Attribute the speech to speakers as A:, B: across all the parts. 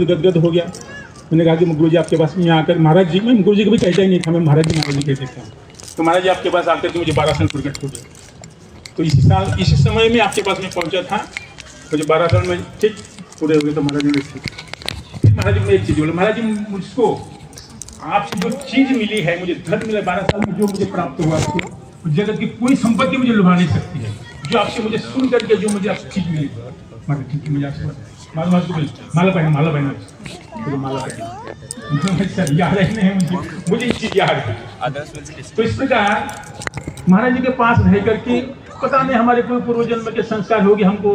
A: गदगद हो गया। मैंने कहा कि गुरु जी आपके पास में आकर महाराज जी, मैं गुरु जी कभी कहता ही नहीं था, मैं महाराज जी कहते था। तो महाराज जी आपके पास आकर के मुझे 12 साल प्रकट हो गए। तो इसी समय में आपके पास में पहुंचा था, मुझे 12 साल में ठीक पूरे हो गए। तो महाराज जी फिर महाराज जी ने एक चीज़ बोला, महाराज जी मुझको आपसे जो चीज़ मिली है, मुझे धन मिला 12 साल में, जो मुझे प्राप्त हुआ जगत की कोई संपत्ति मुझे लुभा नहीं सकती है। जो आपसे मुझे सुन करके जो मुझे आपसे चीज़ मिली, महाराज ठीक है, मुझे आपसे माला पहना, माला पहना, माला पहना सर याद है, मुझे इस चीज याद है। तो इस प्रकार महाराज जी के पास रह करके पता नहीं हमारे कोई पूर्व जन्म के संस्कार होगी, हमको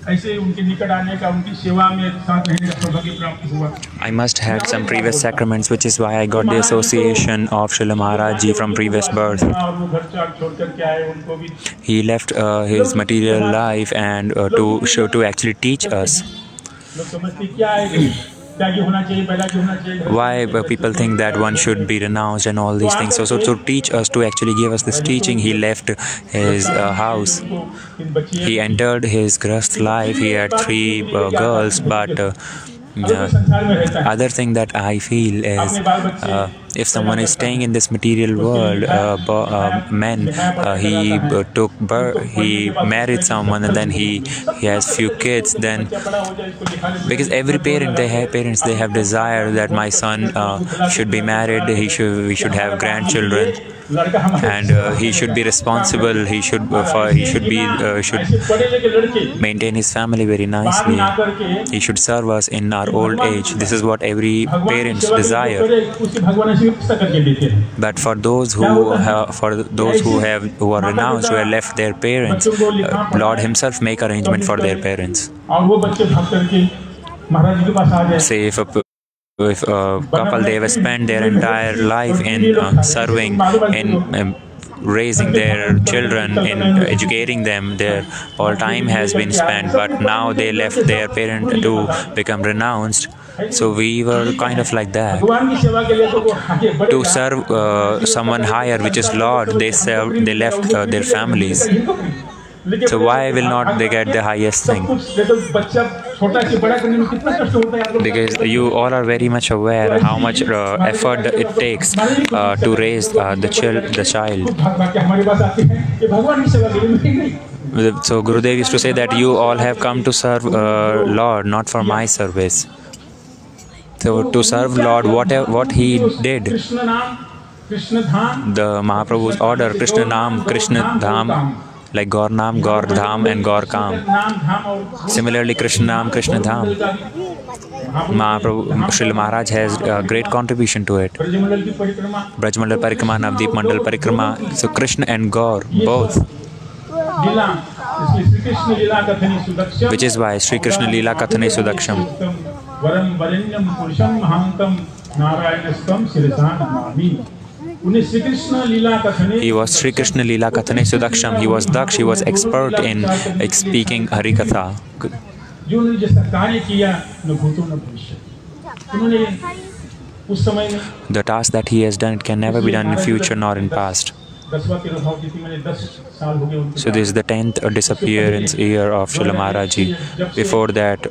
A: ऐसे उनके निकट आने का, उनकी सेवा में साथ रहने का सौभाग्य प्राप्त हुआ।
B: I must had some previous sacraments, which is why I got the association of Srila Maharaj Ji from previous birth. He left his material life and to actually teach us. Why people think that one should be renounced and all these things. So to teach us, to actually give us this teaching, he left his house. He entered his grahasth life. He had 3 girls, but other thing that I feel is if someone is staying in this material world, he married someone and then he has few kids, then because every parent, they have desire that my son should be married, we should have grandchildren, and he should be responsible, he should maintain his family very nicely, he should serve us in our old age. This is what every parent's desire. But for those who are renounced, who have left their parents, Lord himself make arrangement for their parents. Say if a couple, they have spent their entire life in serving, in raising their children, in educating them, their all time has been spent, but now they left their parent to become renounced. So we were kind of like that. To serve someone higher, which is Lord, they left their families. So why will not they get the highest thing? Because you all are very much aware how much effort it takes to raise the child. So Gurudev used to say that you all have come to serve Lord, not for my service. So to serve Lord, what he did, the Mahaprabhu's order, Krishna Naam, Krishna Dham, like Gaur Naam, Gaur Dham and Gaur Kam. Similarly, Krishna Naam, Krishna Dham. Mahaprabhu, Srila Maharaj has a great contribution to it. Brajmandal Parikrama, Navdeep Mandal Parikrama. So Krishna and Gaur, both. Which is why Sri Krishna Leela Kathane Sudaksham. He was Sri Krishna Leela Kathane Sudaksham. He was Daksh. He was expert in speaking Harikatha. The task that he has done, it can never be done in future nor in past. So this is the 10th disappearance year of Srila Maharaj Ji. Before that,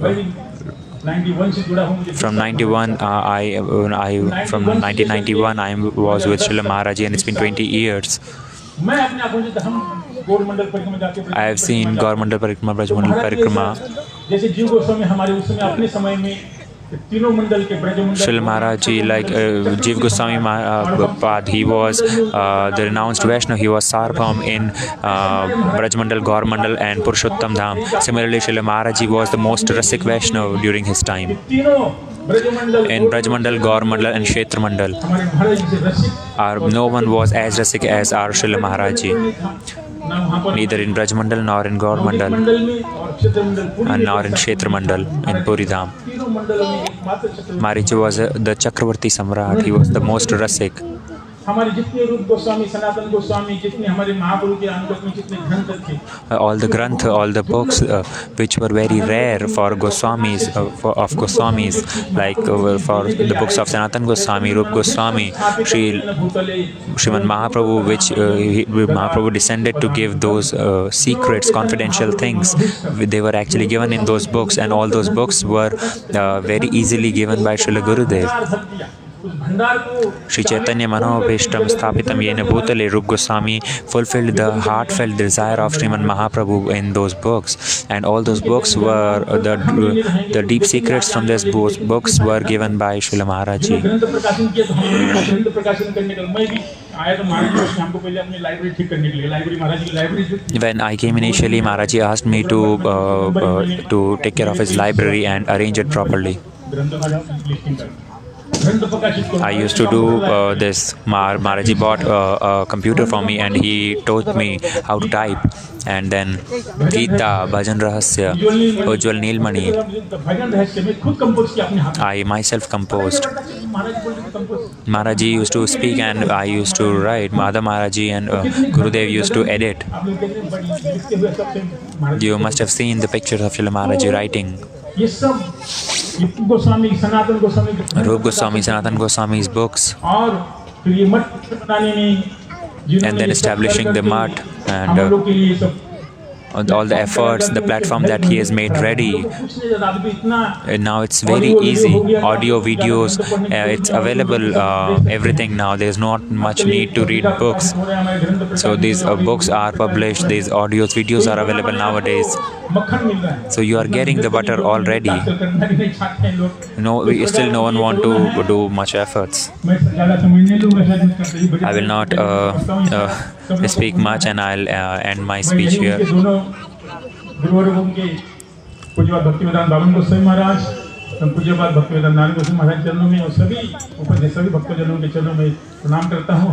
B: from 1991 I was with Srila Maharaj Ji, and it's been 20 years. I have seen Gaurmandal Parikrama, Brajmandal Parikrama. Srila Maharaj Ji, like Jiv Goswami Pad, he was the renounced Vaishnava. He was Sarvabhaum in Brajmandal, Gaurmandal and Purushottam Dham. Similarly, Srila Maharaj Ji was the most Rasik Vaishnava during his time. In Brajmandal, Gaurmandal and Kshetramandal, no one was as Rasik as our Srila Maharaj Ji. Neither in Brajmandal nor in Gaurmandal and nor in Kshetramandal in Puridham. Maharaj Ji was the Chakravarti Samrat. He was the most Rasik.
A: हमारे जितने रूप गोस्वामी, सनातन गोस्वामी, जितने हमारे महाप्रभु के अनुगत में जितने ग्रंथ थे,
B: all the granth, all the books which were very rare for Goswamis, of Goswamis, like for the books of Sanatan Goswami, Rup Goswami, Srimad Mahaprabhu, which Mahaprabhu descended to give those secrets, confidential things. They were actually given in those books, and all those books were very easily given by Srila Gurudev. Sri Chaitanya Manobhishtam Sthapitam Yena Bhutale. Rup Goswami fulfilled the heartfelt desire of Srimad Mahaprabhu in those books, and all those books were the deep secrets from these books were given by Srila Maharaj Ji. When I came initially, Maharaj Ji asked me to take care of his library and arrange it properly. I used to do this. Maharaj Ji bought a computer for me, and he taught me how to type. And then Gita, Bhajan Rahasya, Ujjwal Neelmani, I myself composed. Maharaj Ji used to speak and I used to write. Madhav Maharaj Ji and Gurudev used to edit. You must have seen the pictures of Srila Maharaj Ji writing. Rup Goswami, Sanatan Goswami's books, and then establishing the Math and all the efforts, the platform that he has made ready. Now it's very easy. Audio, videos, it's available, everything now. There's not much need to read books. So these books are published, these audios, videos are available nowadays. So you are getting the butter already. No one want to do much efforts. I will not speak much, and I'll end my speech here.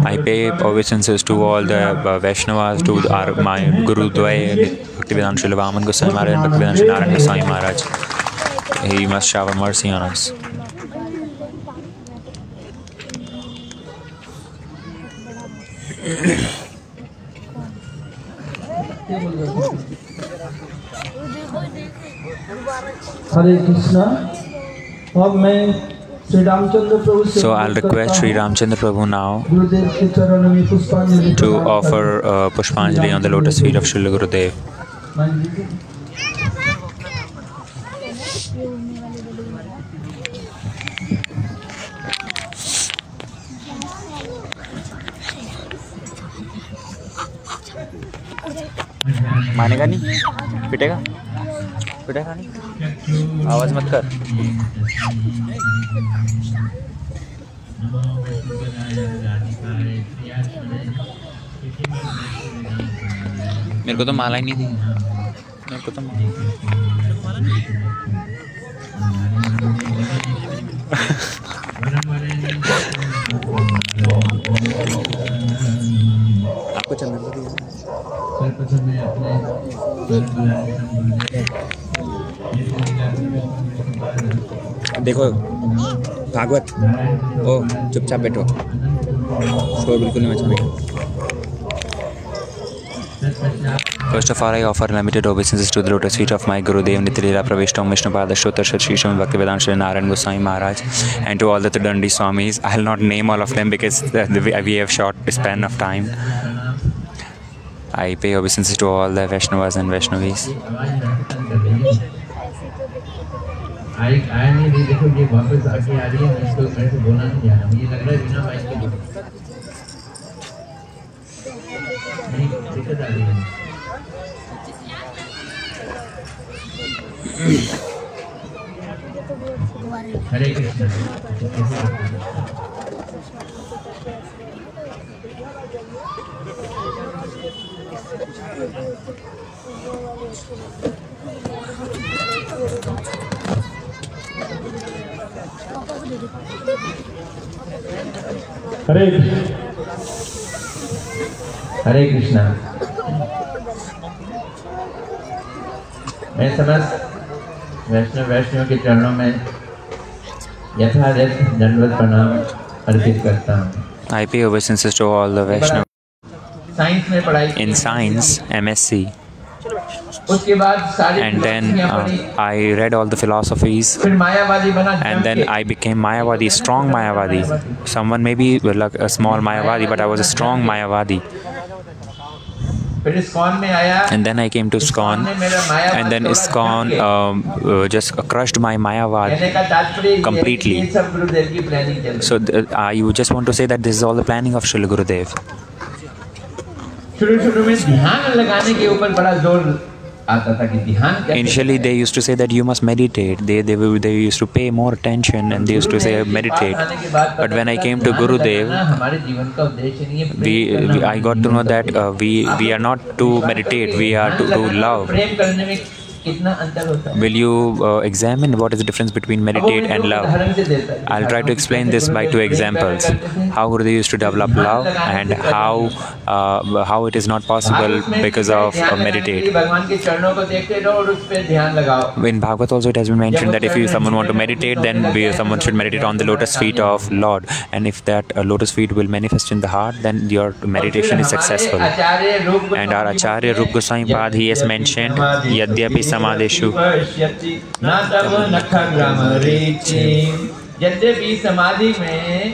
B: I pay obeisances to all the Vaishnavas, to my Guru Dvaya, Bhaktivedanta Srila Vaman Goswami Maharaj and Bhaktivedanta Srila Narayana Goswami Maharaj. He must shower mercy on us.
C: Hare Krishna.
B: So I'll request Sri Ramchandra Prabhu now to offer Pushpanjali on the lotus feet of Srila Gurudev. मानेगा नहीं? पिटेगा? पिटेगा नहीं? आवाज मत कर. मेरे को तो माला ही नहीं थी. मेरे को तो आपको चंदन को दिया. देखो भागवत, ओ चुपचाप बैठो, शोर बिल्कुल नहीं मचाने. First of all, I offer limited obeisances to the lotus feet of my Gurudev Nityalila Pravishtam Vishnupada Shrotar Shri Srimad Bhaktivedanta Srila Narayana Goswami Maharaj, and to all the Tudandi Swamis. I will not name all of them because we have short span of time. I pay obeisances to all the Vaishnavas and Vaishnavis.
C: Hare Krishna. Hare Krishna. मैं समस्त वैष्णव के चरणों में यथायथ दंडवत प्रणाम अर्पित करता हूँ.
B: I pay obeisances to all the Vaishnava.
C: Science में पढ़ाई
B: In science, MSc.
C: उसके बाद सारी
B: And then
C: पढ़ी,
B: I read all the philosophies.
C: फिर मायावादी बना
B: And then I became Mayavadi, strong Mayavadi. Someone may be like a small Mayavadi, but I was a strong Mayavadi.
C: फिर ISKCON में आया,
B: And then I came to ISKCON,
C: ने मेरा मायावाद
B: and then
C: को
B: ISKCON just crushed my Mayavad
C: कहने का तात्पर्य ये है कि
B: completely.
C: ये सब गुरुदेव की प्लानिंग चल रही
B: So I just want to say that this is all the planning of Srila Gurudev.
C: है। शुरू में ध्यान लगाने के ऊपर बड़ा जोर आता था कि ध्यान कैसे
B: Initially, they used to say that you must meditate. They used to pay more attention, and they used to say meditate. But when I came to Gurudev,
C: हमारे जीवन का उद्देश्य नहीं है,
B: I got to know that we are not to meditate. We are to love.
C: प्रेम करने में कितना अंतर होता है।
B: Will you examine what is the difference between meditate and love?
C: उदाहरण से देता है।
B: I'll try to explain this by 2 examples. How Gurudev used to develop love and how it is not possible because of meditate.
C: भगवान के चरणों को देखते रहो और उस पे ध्यान लगाओ।
B: In Bhagavad also it has been mentioned that if someone want to meditate, then someone should meditate on the lotus feet of Lord. And if that lotus feet will manifest in the heart, then your meditation is successful. And our Acharya Rup Goswami Pad, he has mentioned, Yadyapi Samadeshu.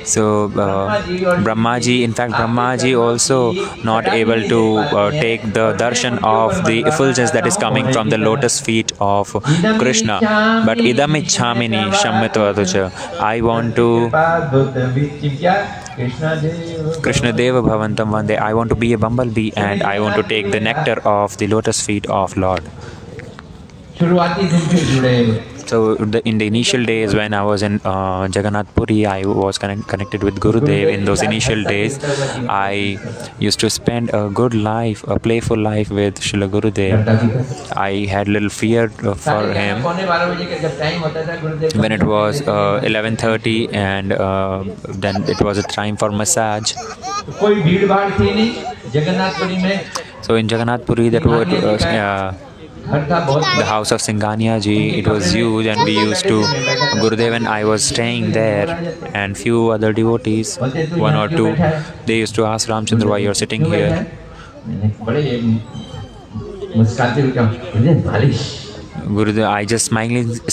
B: So Brahmaji, in fact Brahmaji also not able to take the darshan of the effulgence that is coming from the lotus feet of Krishna. But idam ichhamini shammitvaducha. I want to Krishna Deva Bhavantam Vande. I want to be a bumblebee and I want to take the nectar of the lotus feet of Lord. So in the initial days when I was in Jagannath Puri, I was connected with Gurudev. In those initial days, I used to spend a good life, a playful life with Srila Gurudev. I had little fear for him. When it was 11:30 and then it was a time for massage. So in Jagannath Puri, that was the house of Singhania ji, it was huge, and we used to, Gurudev and I was staying there, and few other devotees, 1 or 2, they used to ask Ramchandra why you're sitting here. Gurudev, I just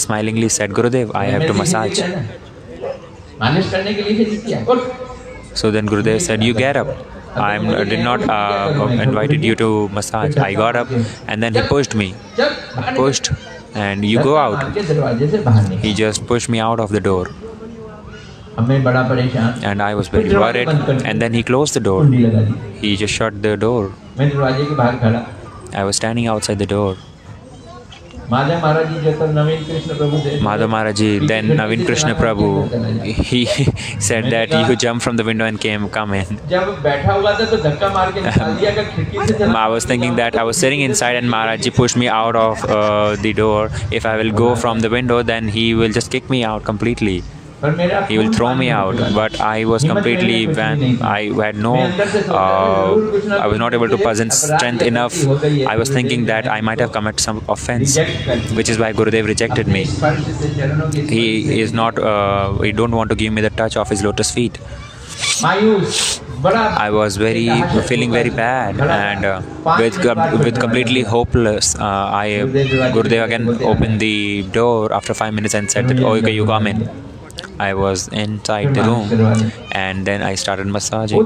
B: smilingly said, Gurudev, I have to massage. So then Gurudev said, you get up. I did not invited you to massage. I got up and then he pushed me. Pushed and you go out. He just pushed me out of the door. And I was very worried. And then he closed the door. He just shut the door. I was standing outside the door. Madhav Maharaj Ji, then Naveen Krishna Prabhu, he said that you jump from the window and come in. I was thinking that I was sitting inside and Maharaj Ji pushed me out of the door. If I will go from the window, then he will just kick me out completely. He will throw me out, but I was completely I had no I was not able to possess strength enough. I was thinking that I might have committed some offense, which is why Gurudev rejected me. He is not he don't want to give me the touch of his lotus feet. I was feeling very bad and with completely hopeless. Gurudev again opened the door after 5 minutes and said that, oh, okay, you come in. I was inside the room and then I started massaging.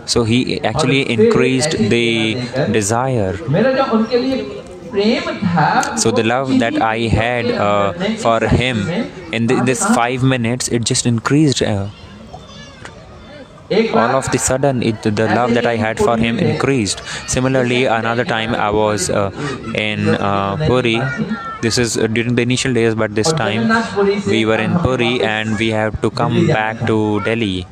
B: So he actually increased the desire. So the love that I had for him in this 5 minutes, it just increased. All of the sudden, the love that I had for him increased. Similarly, another time I was in Puri. This is during the initial days, but this time we were in Puri and we have to come back to Delhi.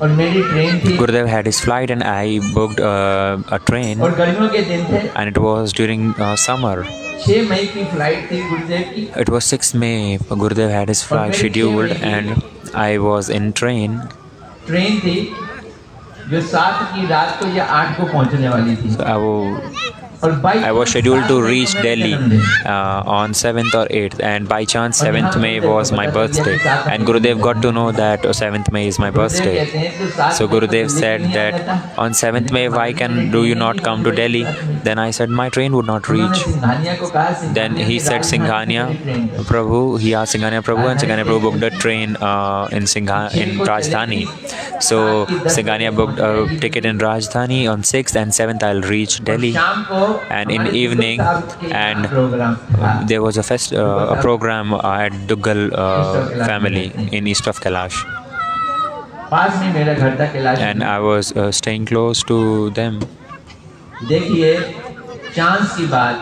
B: Gurudev had his flight and I booked a train, and it was during summer. It was 6 May. Gurudev had his flight scheduled and I was in train. I was scheduled to reach Delhi on 7th or 8th, and by chance 7th May was my birthday, and Gurudev got to know that 7th May is my birthday. So Gurudev said that on 7th May, why do you not come to Delhi? Then I said my train would not reach. Then he said Singhania Prabhu. He asked Singhania Prabhu, and Singhania Prabhu booked a train in Rajdhani. So Singhania booked a ticket in Rajdhani on 6th and 7th. I'll reach Delhi, and in evening, and there was a program at Duggal family in east of Kailash, and I was staying close to them.
C: देखिए chance की बात,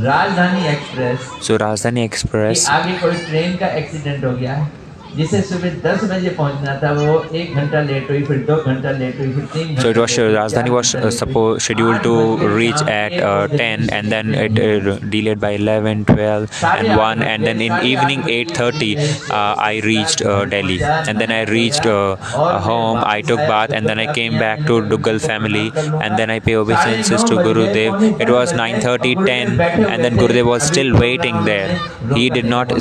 C: राजधानी express,
B: So Rajdhani Express,
C: आगे कोई train का accident हो गया है, जिसे सुबह 10 बजे पहुंचना था, वो 1 घंटा लेट हुई, फिर 2 घंटा लेट हुई, फिर 3 घंटा।
B: So it was Rajdhani was scheduled to reach at 10, and then it delayed by 11, 12, and 1, and then in evening 8:30 I reached Delhi, and then I reached home. I took bath, and then I came back to Duggal family, and then I pay obeisances to Gurudev. It was 9:30, 10, and then Gurudev was still waiting there. He did not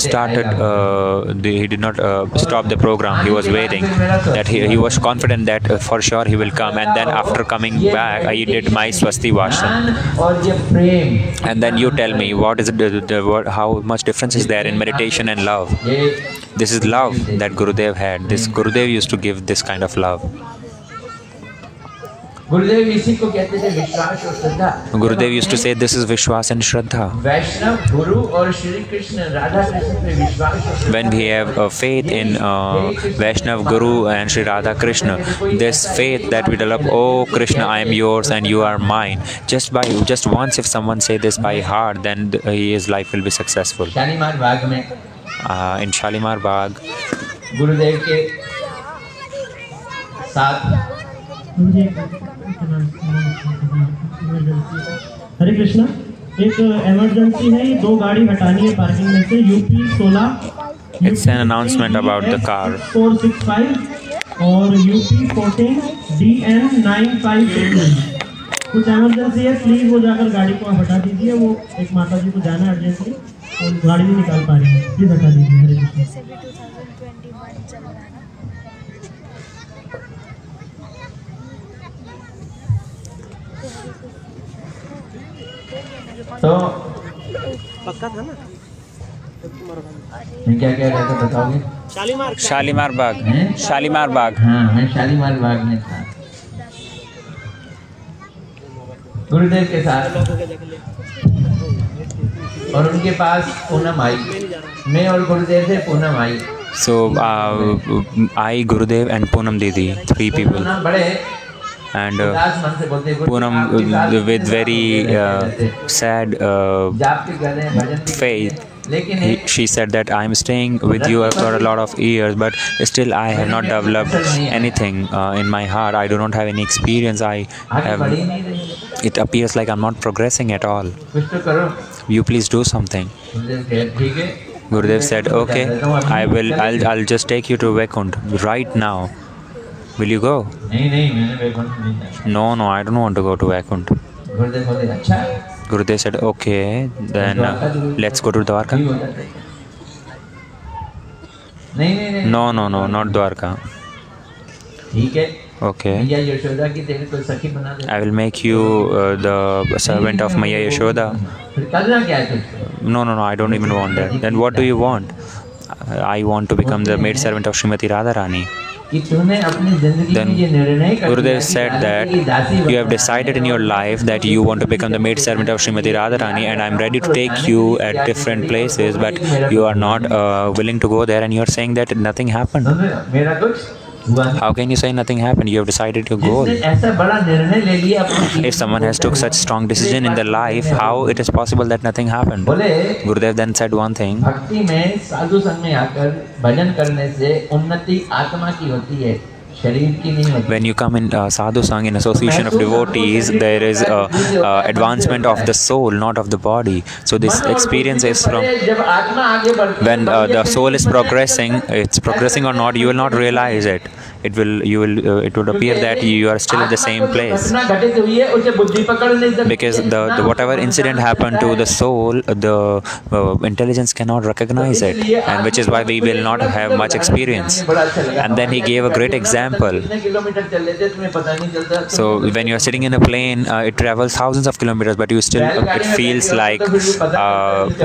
B: stop the program. He was waiting. That he was confident that for sure he will come, and then after coming back I did my Swasti Vashan. And then you tell me, what is how much difference is there in meditation and love? This is love that Gurudev had. This Gurudev used to give this kind of love.
C: गुरुदेव इसी को कहते थे विश्वास और श्रद्धा।
B: Gurudev used to say this is Vishwas and Shraddha.
C: वैष्णव गुरु और श्री कृष्ण राधा कृष्ण पे विश्वास।
B: When we have faith in Vaishnav Guru and Sri Radha Krishna, this faith that we develop, oh Krishna, I am yours and you are mine. Just once, if someone say this by heart, then his life will be successful.
C: Shalimar बाग में,
B: In Shalimar Bagh,
C: गुरुदेव के साथ
D: हरे कृष्णा, एक emergency है, 2 गाड़ी हटानी है parking में से, UP 16,
B: it's an announcement about the car.
D: 465 और यूपी 14 DN 956। कुछ इमरजेंसी है, प्लीज वो जाकर गाड़ी को हटा दीजिए। वो एक माता जी को जाना है अर्जेंटली, और गाड़ी नहीं निकाल पा रही है, प्लीज हटा दीजिए। हरे कृष्णा।
C: तो पक्का था ना, मैं क्या कह रहा था बताओगे?
B: Shalimar Bagh. Shalimar Bagh.
C: हाँ, मैं शालीमार बाग में था गुरुदेव के साथ, और उनके पास पूनम आई, मैं और गुरुदेव थे, पूनम आई।
B: So I, Gurudev and Poonam Didi, 3 people.
C: Poonam बड़े
B: And
C: उदास मन से बोलते,
B: Poonam with very sad
C: जाप के कर रहे हैं, भजन भी
B: faith,
C: लेकिन
B: she said that I am staying with you for a lot of years, but still I have not developed anything in my heart. I do not have any experience.
C: आगे बढ़ ही नहीं रही,
B: It appears like I'm not progressing at all.
C: कुछ तो करो।
B: You please do something.
C: गुरुदेव कहे ठीक है।
B: Gurudev said, okay, I'll just take you to Vaikunt right now. Will you go?
C: नहीं नहीं, मैंने वैकुंठ नहीं जाना।
B: No, I don't want to go to Vaikunt.
C: गुरुदेव बोले अच्छा,
B: Gurudev said, okay, then let's go to Dwarka.
C: ठीक हो जाता है। नहीं नहीं नहीं,
B: No, not Dwarka.
C: ठीक है,
B: Okay,
C: मैया यशोदा की तेरे को सखी बना दे।
B: I will make you the servant of Maya Yashoda.
C: फिर करना क्या है तुझको?
B: No, I don't even want that. Then what do you want? I want to become the maid servant of Srimati Radharani.
C: कि तूने अपनी जिंदगी में ये निर्णय कर लिया
B: Gurudev
C: कि
B: said that
C: राधा की दासी
B: you have
C: बनना।
B: decided in your life that you want to become the maid servant of Srimati Radharani, and I'm ready to take you at different places, but you are not willing to go there, and you're saying that nothing happened.
C: मेरा कुछ हुआ नहीं।
B: How can you say nothing happened? You have decided your goal.
C: जिसने ऐसा बड़ा निर्णय ले लिया अपनी जीवन
B: If someone has took such strong decision in their life, how it is possible that nothing happened?
C: बोले
B: Gurudev then said one thing.
C: भक्ति में साधु संग में आकर भजन करने से उन्नति आत्मा की होती है, शरीर की नहीं होती।
B: When you come in sadhu sang in association of devotees, there is advancement of the soul, not of the body. So this experience is from
C: जब आत्मा आगे बढ़ती है,
B: when the soul is progressing, it's progressing or not, you will not realize it. it would appear that you are still in the same place.
C: घटना घटित हुई है उसे बुद्धि पकड़ नहीं सकती,
B: Because the whatever incident happened to the soul, the intelligence cannot recognize it, and which is why we will not have much experience. And then he gave a great example.
C: Kilometre चल लेते तुम्हें पता नहीं चलता।
B: So when you are sitting in a plane, it travels thousands of kilometers, but you still it feels like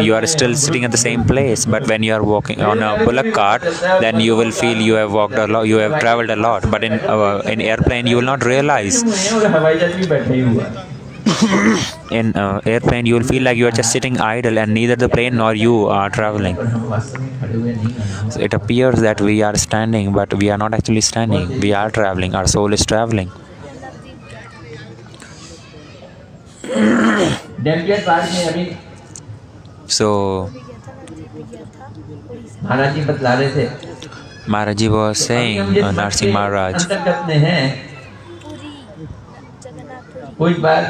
B: you are still sitting at the same place. But when you are walking on a bullock cart, then you will feel you have walked a lot, you have traveled a lot. But in airplane, you will not realize.
C: हवाई जहाज में बैठे ही हुआ।
B: In airplane, you will feel like you are just sitting idle, and neither the plane nor you are traveling.
C: हम वास्तव में खड़े हुए नहीं हैं।
B: So it appears that we are standing, but we are not actually standing. We are traveling. Our soul is traveling.
C: Dampier park में अभी
B: So
C: महाराज जी बतला रहे थे,
B: Maharaj Ji was saying, Narsingh Maharaj,
C: अंतर्गत में है कोई बार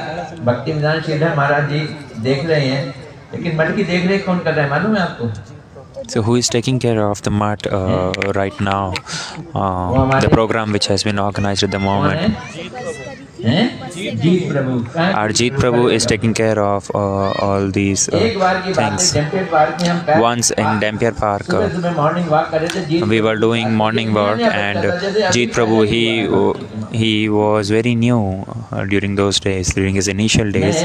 C: भक्ति विधान श्रीधर महाराज जी देख रहे हैं, लेकिन मठ की देख रेख कौन कर रहा है मालूम है आपको?
B: so who is taking care of the mat right now? The program which has been organized at the moment.
C: Jeet Prabhu.
B: Our Jeet Prabhu is taking care of all these
C: एक बार की बात है,
B: things.
C: डैम्पियर पार्क में हम
B: Once in Dampier Park,
C: सुबह morning walk कर रहे थे, जीत
B: we were doing morning walk, and Jeet Prabhu, he was very new during those days, during his initial days.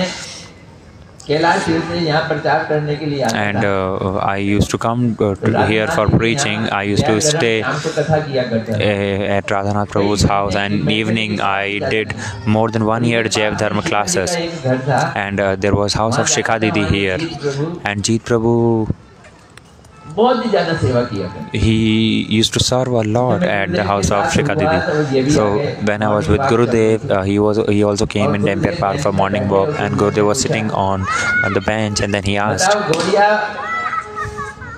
C: Kailash हिल से यहाँ प्रचार करने के लिए आता
B: And
C: था।
B: I used to come here for preaching. I used to stay
C: शाम को कथा किया करता था।
B: at Radhanath Prabhu's house, and evening I did more than 1 year Jaiv Dharma classes.
C: एक घर था,
B: And there was house of Shikha Didi here, and Jeet Prabhu,
C: बहुत ही ज्यादा सेवा किया करते।
B: he used to serve a lot at the house of Shikha Didi. So when I was with Gurudev, he also came in Dampier Park for morning walk, and Gurudev was sitting on the bench, and then he asked
C: बताओ गौड़िया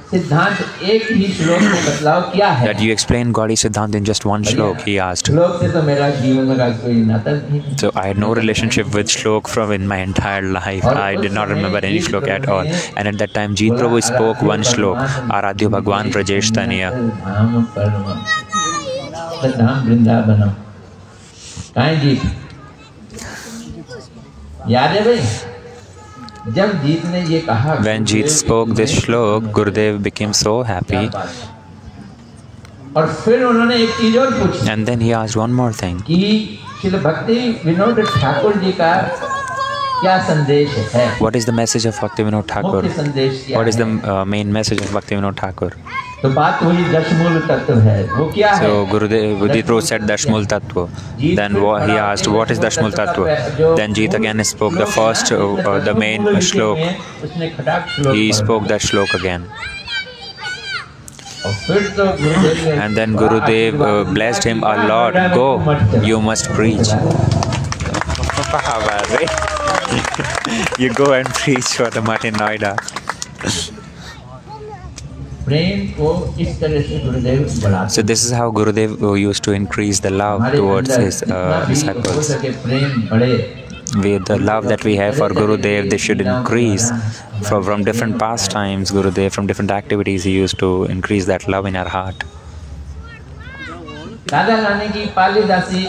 C: सिद्धांत एक ही श्लोक में बतलाओ क्या है?
B: that you explain Gaudi Siddhant in just one shlok, he asked.
C: श्लोक से तो मेरा जीवन में कोई नाता नहीं।
B: So I had no relationship with shlok from in my entire life. I did not remember any shlok at all. And at that time, Jeet Prabhu spoke one shlok, Aradhya Bhagwan Prajesh Taniya.
C: धाम परम धाम वृंदावनम। कहाँ जीत? याद है भाई? जब जीत ने ये कहा,
B: When Jeet spoke this shlok, Gurudev became so happy.
C: और फिर उन्होंने एक चीज और पूछी
B: And then he asked one more thing.
C: कि श्री भक्ति विनोद ठाकुर जी का क्या संदेश है?
B: What is the message of Bhaktivinoda Thakur?
C: मुख्य संदेश क्या
B: What is
C: है?
B: the main message of Bhaktivinoda Thakur?
C: तो बात वही दशमूल तत्व है। वो क्या है?
B: So Gurudev Jeet Prabhu said Dashmul Tattva. Then he asked, what is Dashmul Tattva? Then Jeet again spoke the first, the main shlok.
C: उसने खटाक श्लोक
B: He
C: पढ़ा।
B: spoke that shlok again.
C: और फिर तो गुरुदेव ने
B: And then Gurudev blessed him a lot. Go, you must preach. You go and preach for the Martin Noida.
C: प्रेम को इस तरह से गुरुदेव बढ़ाते
B: So this is how Gurudev used to increase the love
C: हमारे
B: towards
C: अंदर
B: his
C: जितना भी हो
B: disciples.
C: सके प्रेम बढ़े।
B: With the love that we have for Gurudev, they should increase. From different pastimes, Gurudev, from different activities, he used to increase that love in our heart.
C: Radha Rani की पाली दासी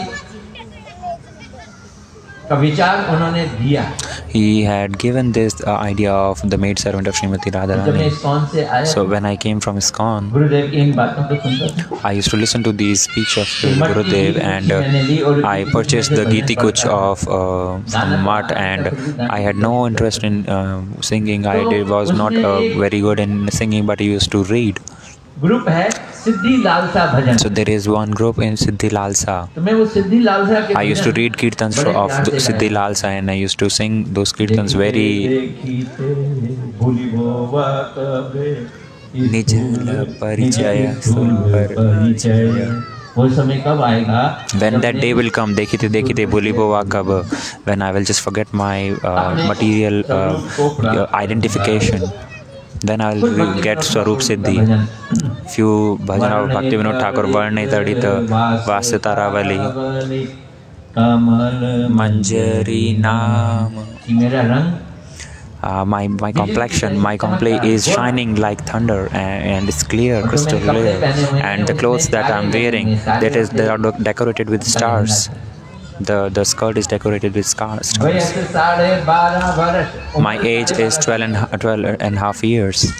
C: का विचार उन्होंने दिया।
B: He had given this idea of the maid servant of Srimati
C: जब मैं
B: Radharani.
C: ISKCON से आया,
B: So when I came from ISKCON,
C: गुरुदेव की इन बातों को सुनता था।
B: I used to listen to these speech of Gurudev, and I purchased the Geeti Kuch of Math, and I had no interest in singing. I was not very good in singing, but I used to read.
C: Group है सिद्धि लालसा भजन।
B: So there is one group in Siddhi Lalsa.
C: तो मैं वो सिद्धि लालसा के
B: I used to
C: bhajan
B: read kirtans
C: बड़े
B: of
C: प्यार से
B: Siddhi
C: गाया।
B: Lalsa, and I used to sing those kirtans very Nijala Parijaya Sulpar Parijaya.
C: वो समय कब आएगा?
B: When that day will come, देखते भूली बोवा कब, when I will just forget my material identification, then I will get Swarup Siddhi. Few bhajan of Bhaktivinoda Thakur, Varne Tadita Vasitaravali
C: Kamal
B: Manjari Naam.
C: कि मेरा रंग
B: My complexion, my complexion is shining like thunder, and it's clear, crystal clear. And the clothes that I'm wearing, they are decorated with stars. The skirt is decorated with stars. My age is 12 and a half years.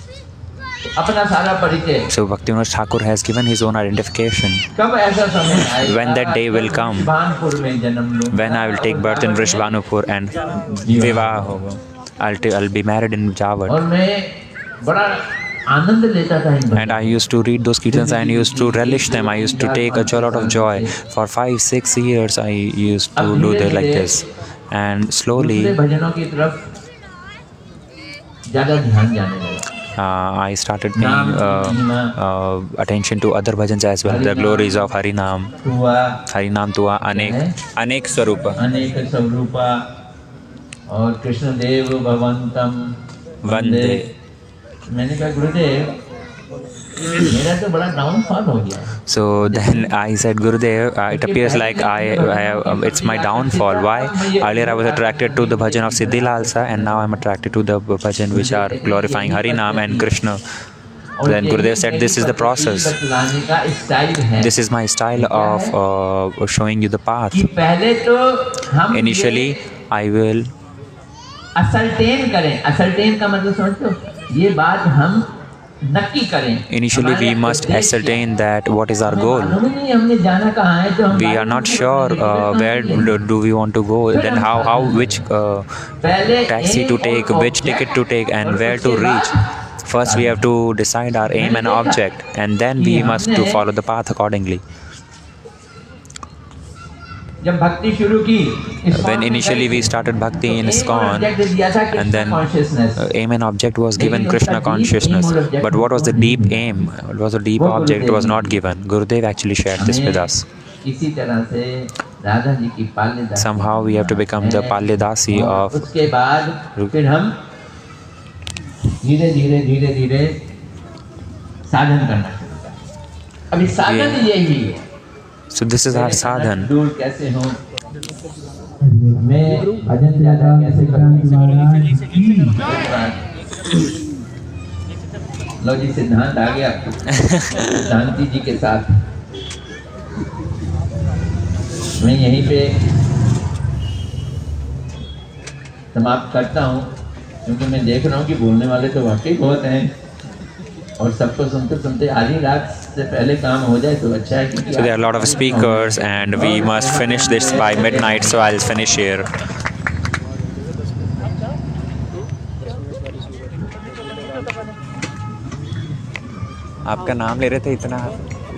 B: So Bhaktivinoda Thakur has given his own identification. When that day will come, when I will take birth in Vrishbanupur and Vivah hoga, I'll be married in Jawad. And I used to read those kirtans and used to relish them. I used to take a lot of joy. For 5-6 years I used to do that like this. And slowly I started paying attention to other bhajans as well. The glories of Harinam, Harinam Tua, Anek Swarupa.
C: और कृष्ण देव भगवंतम वंदे। मैंने कहा गुरुदेव मेरा तो बड़ा downfall हो गया।
B: So then I said, Gurudev, it appears like it's my downfall. Why? Earlier I was attracted to the bhajan of Siddhi Lalsa, and now I'm attracted to the bhajan which are glorifying Harinam and Krishna. Then Gurudev said, this is the process. This is my style of showing you the path. Initially I will
C: ascertain करें। Ascertain का मतलब समझते हो? ये बात हम नक्की करें।
B: Initially we must ascertain that what is our goal.
C: हमने जाना कहाँ है, तो
B: we are not sure where do we want to go, then which taxi to take, which ticket to take, and where to reach. First we have to decide our aim and object, and then we must to follow the path accordingly. When initially we started bhakti in ISKCON, and then aim and object was given Krishna consciousness, but what was the deep aim, what was the deep object was not given. Gurudev actually shared this with us. Somehow we have to become the Palyadasi of
C: धीरे धीरे धीरे धीरे साधन करना शुरू करें। अभी साधन यही है।
B: So this is our sadhan.
C: दूर कैसे हो, मैं भजन ज्यादा कैसे करूं। लो जी सिद्धांत आ गया शांति जी के साथ। मैं यहीं पे समाप्त करता हूँ, क्योंकि मैं देख रहा हूँ कि बोलने वाले तो वाकई बहुत हैं, और सबको सुनते सुनते आधी रात से पहले काम हो जाए तो अच्छा है।
B: So there are a lot of speakers and we must finish this by midnight, so I'll finish here. आपका नाम ले रहे थे इतना,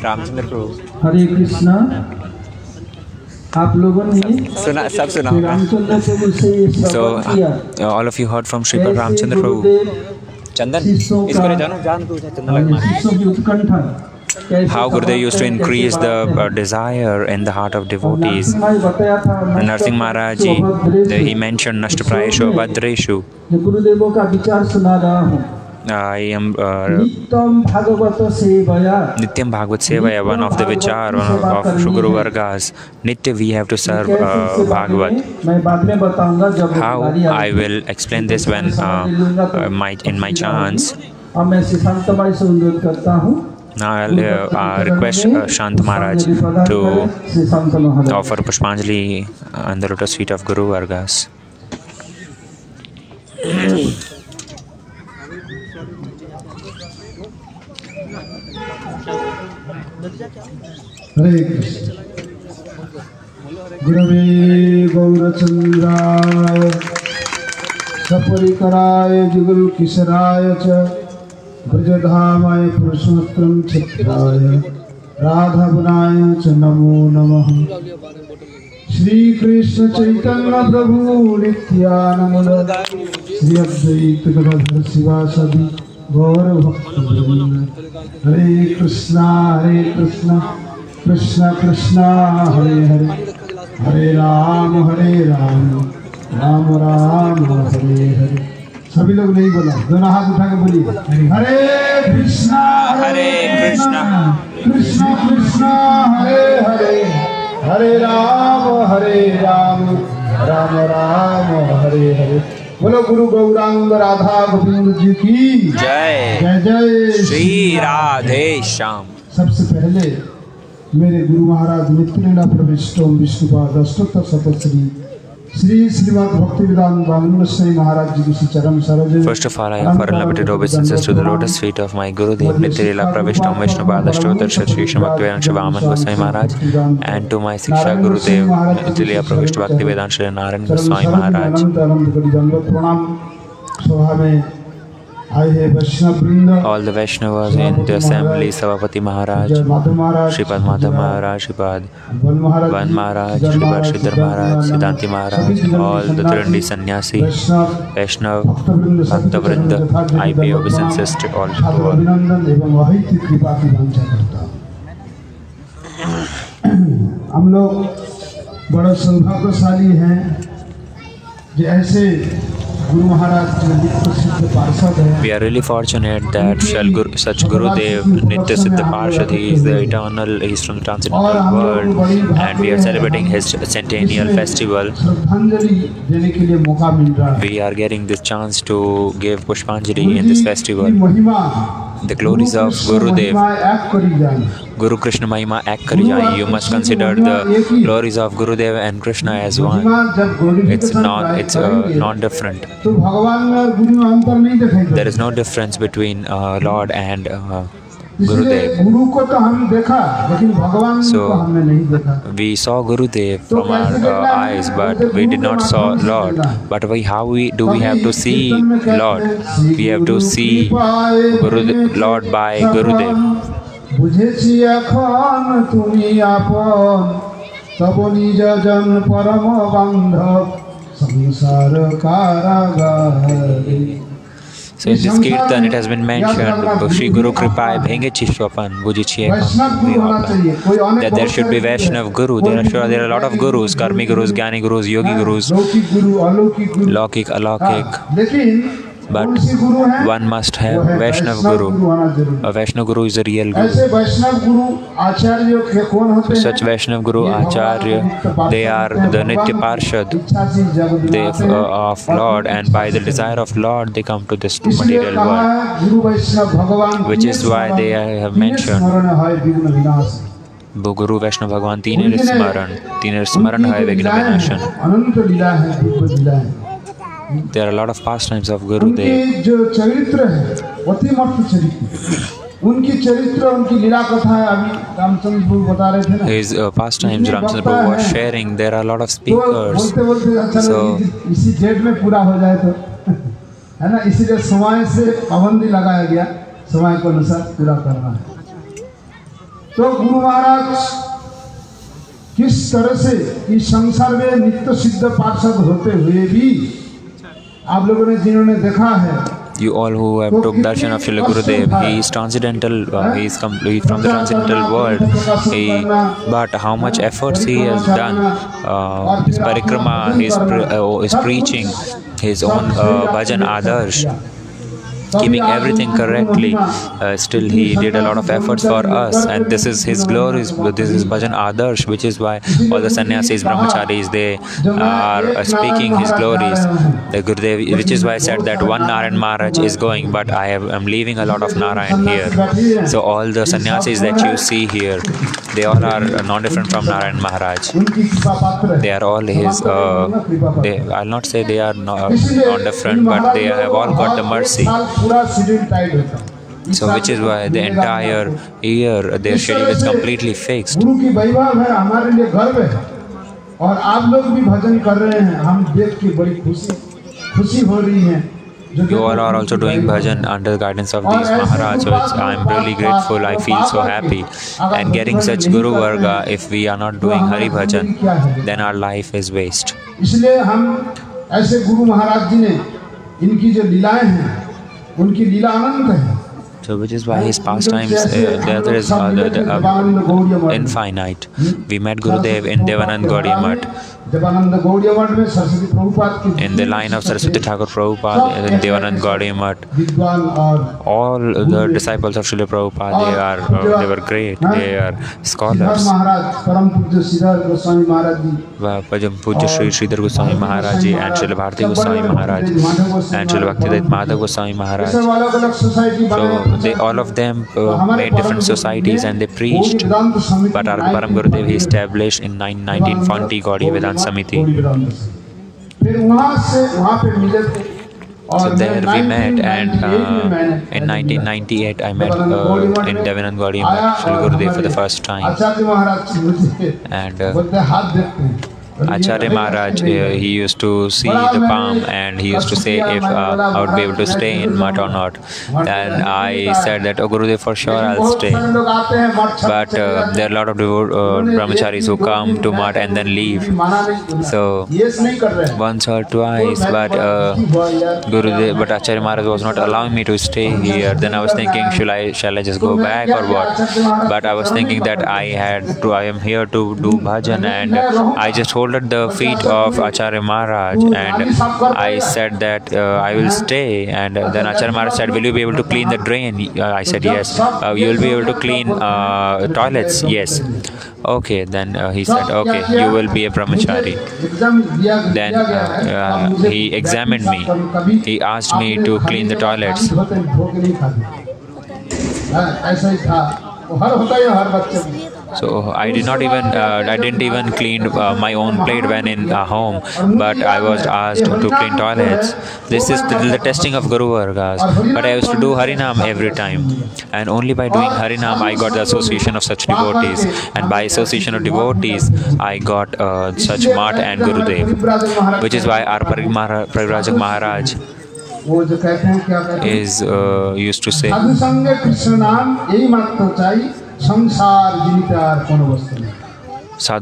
B: रामचंद्र प्रभु।
E: हरे कृष्णा। आप लोगों ने
B: सुना, सब सुना।
E: रामचंद्र प्रभु से
B: So all of you heard from Sripad Ramchandra Prabhu. Chandan, इसको ले जानो, जान तू चंदन लगना। How Gurudev used to increase the desire in the heart of devotees. Narsingh Maharaj ji, he mentioned Nashtaprayeshu Bhadreshu. I am Nityam Bhagavat Sevaya, one of the Vichar, one of Guru Vargas. Nitya we have to serve Bhagavat. How I will explain this when in my chants. Now I'll request Shant Maharaj to offer Pushpanjali on the lotus feet of Guru Vargas.
E: हरे कृष्ण। गुरवे गौरचंद्राय सपरिकराय जुगल किशोराय च ब्रजधामाय पुरुषोत्तम क्षत्राय राधावनाय च नमो नमः। श्री कृष्ण चैतन्य प्रभु नित्यानंद श्री अद्वैत गदाधर शिवासादि गौर भक्तवृंद। हरे कृष्णा कृष्ण कृष्णा हरे हरे, हरे राम राम राम हरे हरे। सभी लोग नहीं बोला, दोनों हाथ उठा के बोलिए हरे कृष्णा कृष्ण कृष्ण हरे हरे, हरे राम राम राम हरे हरे। बोलो गुरु गौरांग राधा गोविंद जी की
B: जय।
E: जय जय
B: श्री राधे श्याम।
E: सबसे पहले मेरे गुरु महाराज नित्य लीला प्रविष्ट ओम विष्णुपाद अष्टोत्तर शतश्री श्री श्रीमद् भक्ति वेदांत स्वामी गोस्वामी महाराज जी की चरण Saroj.
B: First of all, I offer unlimited obeisances to the lotus feet of my Gurudev Nitya Leela Pravishtam Vishnupada Ashtotar Shri Bhaktivedanta Vaman Goswami Maharaj, and to my Siksha Gurudev Nitya Leela Pravishtam Bhaktivedanta Shri Narayan Goswami Maharaj. All the Vaishnavas in the assembly, Savapati Maharaj, Shripad Madhav Maharaj, Shripad Van Maharaj, Shripad Sridhar Maharaj, Siddhanti Maharaj, all the Trindi Sannyasi, Vaishnav, Bhakta Vrinda, I pay obeisances to all.
E: हम लोग बड़ा सौभाग्यशाली हैं जो ऐसे गुरु महाराज नित्य सिद्ध पार्षद है।
B: We are really fortunate that such Gurudev Nitya Siddha Parshad, he is the eternal, he is from the transcendental world, and we are celebrating his centennial festival.
E: श्रद्धांजलि देने के लिए मौका मिल रहा है।
B: We are getting this chance to give Pushpanjali in this festival.
E: महिमा
B: The glories of Gurudev, Guru Krishna Mahima Ek Kari Jai. You must consider the glories of Gurudev and Krishna as one. It's not different. There is no difference between Lord and Gurudev. So we saw Gurudev from our eyes, but we did not saw Lord. But how do we have to see Lord? We have to see Gurudev, Lord by Gurudev. So in this kirtan it has been mentioned Shri Guru Kripai Bhenge Chishwapan that there should be Vaishnav Guru. There are a lot of gurus, Karmi Gurus, Gyani Gurus, Yogi Gurus, Laukik, Alaukik. But one must have Vaishnav Guru. A Vaishnav Guru is a real Guru. So such Vaishnav Guru Acharya, they are the Nitya Parshad of Lord, and by the desire of Lord they come to this material world, which is why they have mentioned Guru Vaishnav Bhagavan Teener Smaran Hai Vigna Vinashan. There are a lot of pastimes of Gurudev. His pastimes Ramchandra Prabhu was sharing. There are a lot of speakers. So
E: Guru Maharaj किस तरह से इस संसार में नित्य सिद्ध पार्षद होते हुए भी आप लोगों ने जिन्होंने देखा है,
B: you all who have took darshan of Srila Gurudev, he is transcendental, he is complete from the transcendental world. But how much efforts he has done, his parikrama, his preaching, his own bhajan adarsh, keeping everything correctly, still he did a lot of efforts for us, and this is his glories, this is bhajan adarsh, which is why all the sannyasis, brahmacharis, they are speaking his glories. The Gurudev, which is why I said that one Narayan Maharaj is going, but I am leaving a lot of Narayan here. So all the sannyasis that you see here, they all are not different from Narayan Maharaj. They are all his, I'll not say they are not different, but they have all got the mercy. So which is why the entire year their schedule is completely fixed. You all are also doing bhajan under the guidance of these Maharaj, so I am really grateful, I feel so happy. And getting such Guru Varga, if we are not doing Hari Bhajan, then our life is waste.
E: ऐसे गुरु महाराज जी ने इनकी जो लीलाएं हैं, उनकी लीला अनंत है,
B: So which is why his pastimes the other is infinite. We met Gurudev in Devanand Gaudiya Math. In the line of Saraswati Thakur Prabhupada in Devanand Gaudiya Math, all the disciples of Srila Prabhupada, they were great. They are scholars. Pajam Puja Sri Sridhar Goswami Maharaj Ji and Srila Bharati Goswami Maharaj and Srila Bhaktivedanta Madhav Goswami Maharaj. So they, all of them made different societies and they preached. But our Param Gurudev he established in 1940 Gaudiya Vedanta Samiti. So there we met, and in 1998 I met in Devanand Gaudiya Math Shri Gurudev for the first time. And Acharya Maharaj, he used to see the palm and he used to say if I would be able to stay in Math or not. And I said that, oh Gurudev, for sure I'll stay. But there are a lot of brahmacharis who come to Math and then leave. So once or twice, but Gurudev, but Acharya Maharaj was not allowing me to stay here. Then I was thinking, shall I just go back or what? But I was thinking that I am here to do bhajan, and I just holded the feet of Acharya Maharaj and I said that I will stay. And then Acharya Maharaj said, will you be able to clean the drain? I said yes. You will be able to clean toilets? Yes. Okay, then he said, okay, you will be a brahmachari. Then he examined me. He asked me to clean the toilets. So I didn't even clean my own plate when in home, but I was asked to clean toilets. This is the testing of Guru Vargas. But I used to do Harinam every time, and only by doing Harinam I got the association of such devotees, and by association of devotees I got such Math and Gurudev, which is why our Pragrajak Maharaj is used to say, Sadhu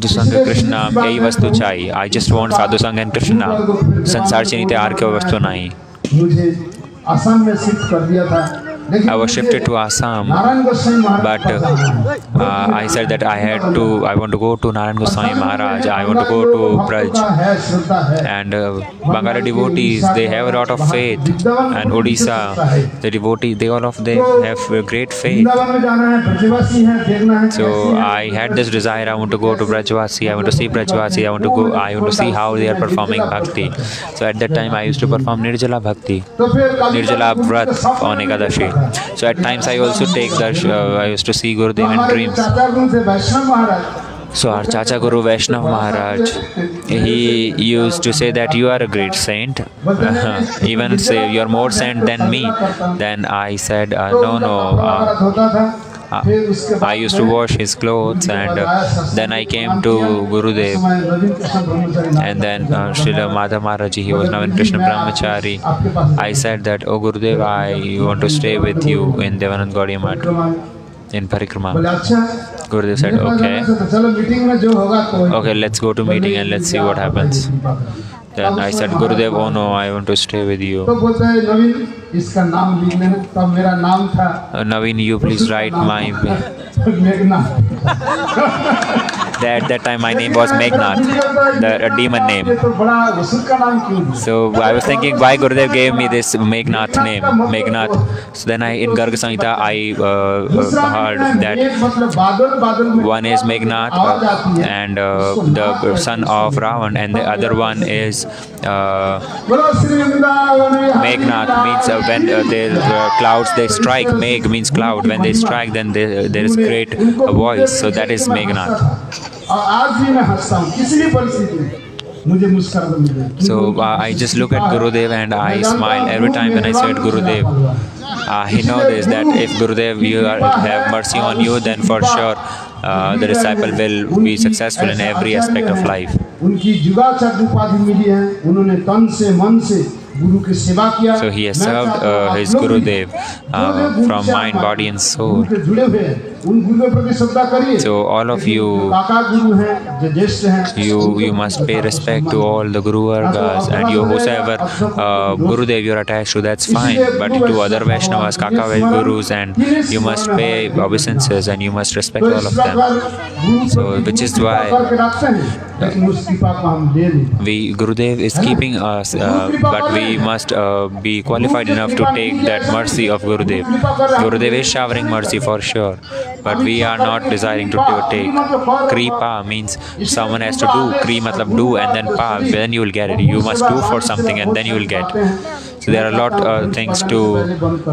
B: Sangha Krishna yahi vastu chahi. I just want Sadhu Sangha and Krishna. Sansar chinite aar kya vastu nahi. I was shifted to Assam, but I said that I want to go to Narayan Goswami Maharaj, I want to go to Braj. And Bengali devotees, they have a lot of faith, and Odisha, the devotees, all of them have great faith. So I had this desire, I want to go to Brajvasi, I want to see Brajvasi, I want to see how they are performing bhakti. So at that time I used to perform Nirjala Bhakti, Nirjala Vrat on Ekadashi. So at times I also take I used to see Gurudev in dreams. So our Chacha Guru Vaishnav Maharaj, he used to say that you are a great saint, even say you are more saint than me. Then I said no. I used to wash his clothes, and then I came to Gurudev, and then Srila Madhav Maharaj, he was now in Krishna Brahmachari. I said that, oh Gurudev, I want to stay with you in Devanand Gaudiya Math in Parikrama. Gurudev said, okay, let's go to meeting and let's see what happens. Then I said, Gurudev, oh no, I want to stay with you. Naveen, you please write my... At that time my name was Megnath, the demon name. So I was thinking why Gurudev gave me this Megnath name, Megnath. So then in Garg Samhita I heard that one is Megnath and the son of Ravan, and the other one is Megnath, means when the clouds they strike. Meg means cloud. When they strike, then there is great voice. So that is Megnath. So I just look at Gurudev and I smile every time when I say Gurudev. He knows this, that if Gurudev have mercy on you, then for sure the disciple will be successful in every aspect of life.
E: गुरु की सेवा किया।
B: So he has served his Gurudev from mind, body and soul.
E: जुड़े हुए हैं, उन गुरु के प्रति श्रद्धा करिए।
B: So all of you,
E: काका गुरु हैं, जो ज्येष्ठ हैं,
B: you must pay respect to all the Guru Vargas, and you whosoever Gurudev you're attached to, that's fine. But to other Vaishnavas, Kaka Gurus, and you must pay obeisances and you must respect all of them. So which is why Gurudev is keeping us, but we must be qualified enough to take that mercy of Gurudev. Gurudev is showering mercy for sure, but we are not desiring to take. Kripa means someone has to do. Kri matlab do, and then pa, then you will get it. You must do for something and then you will get. So there are a lot of things to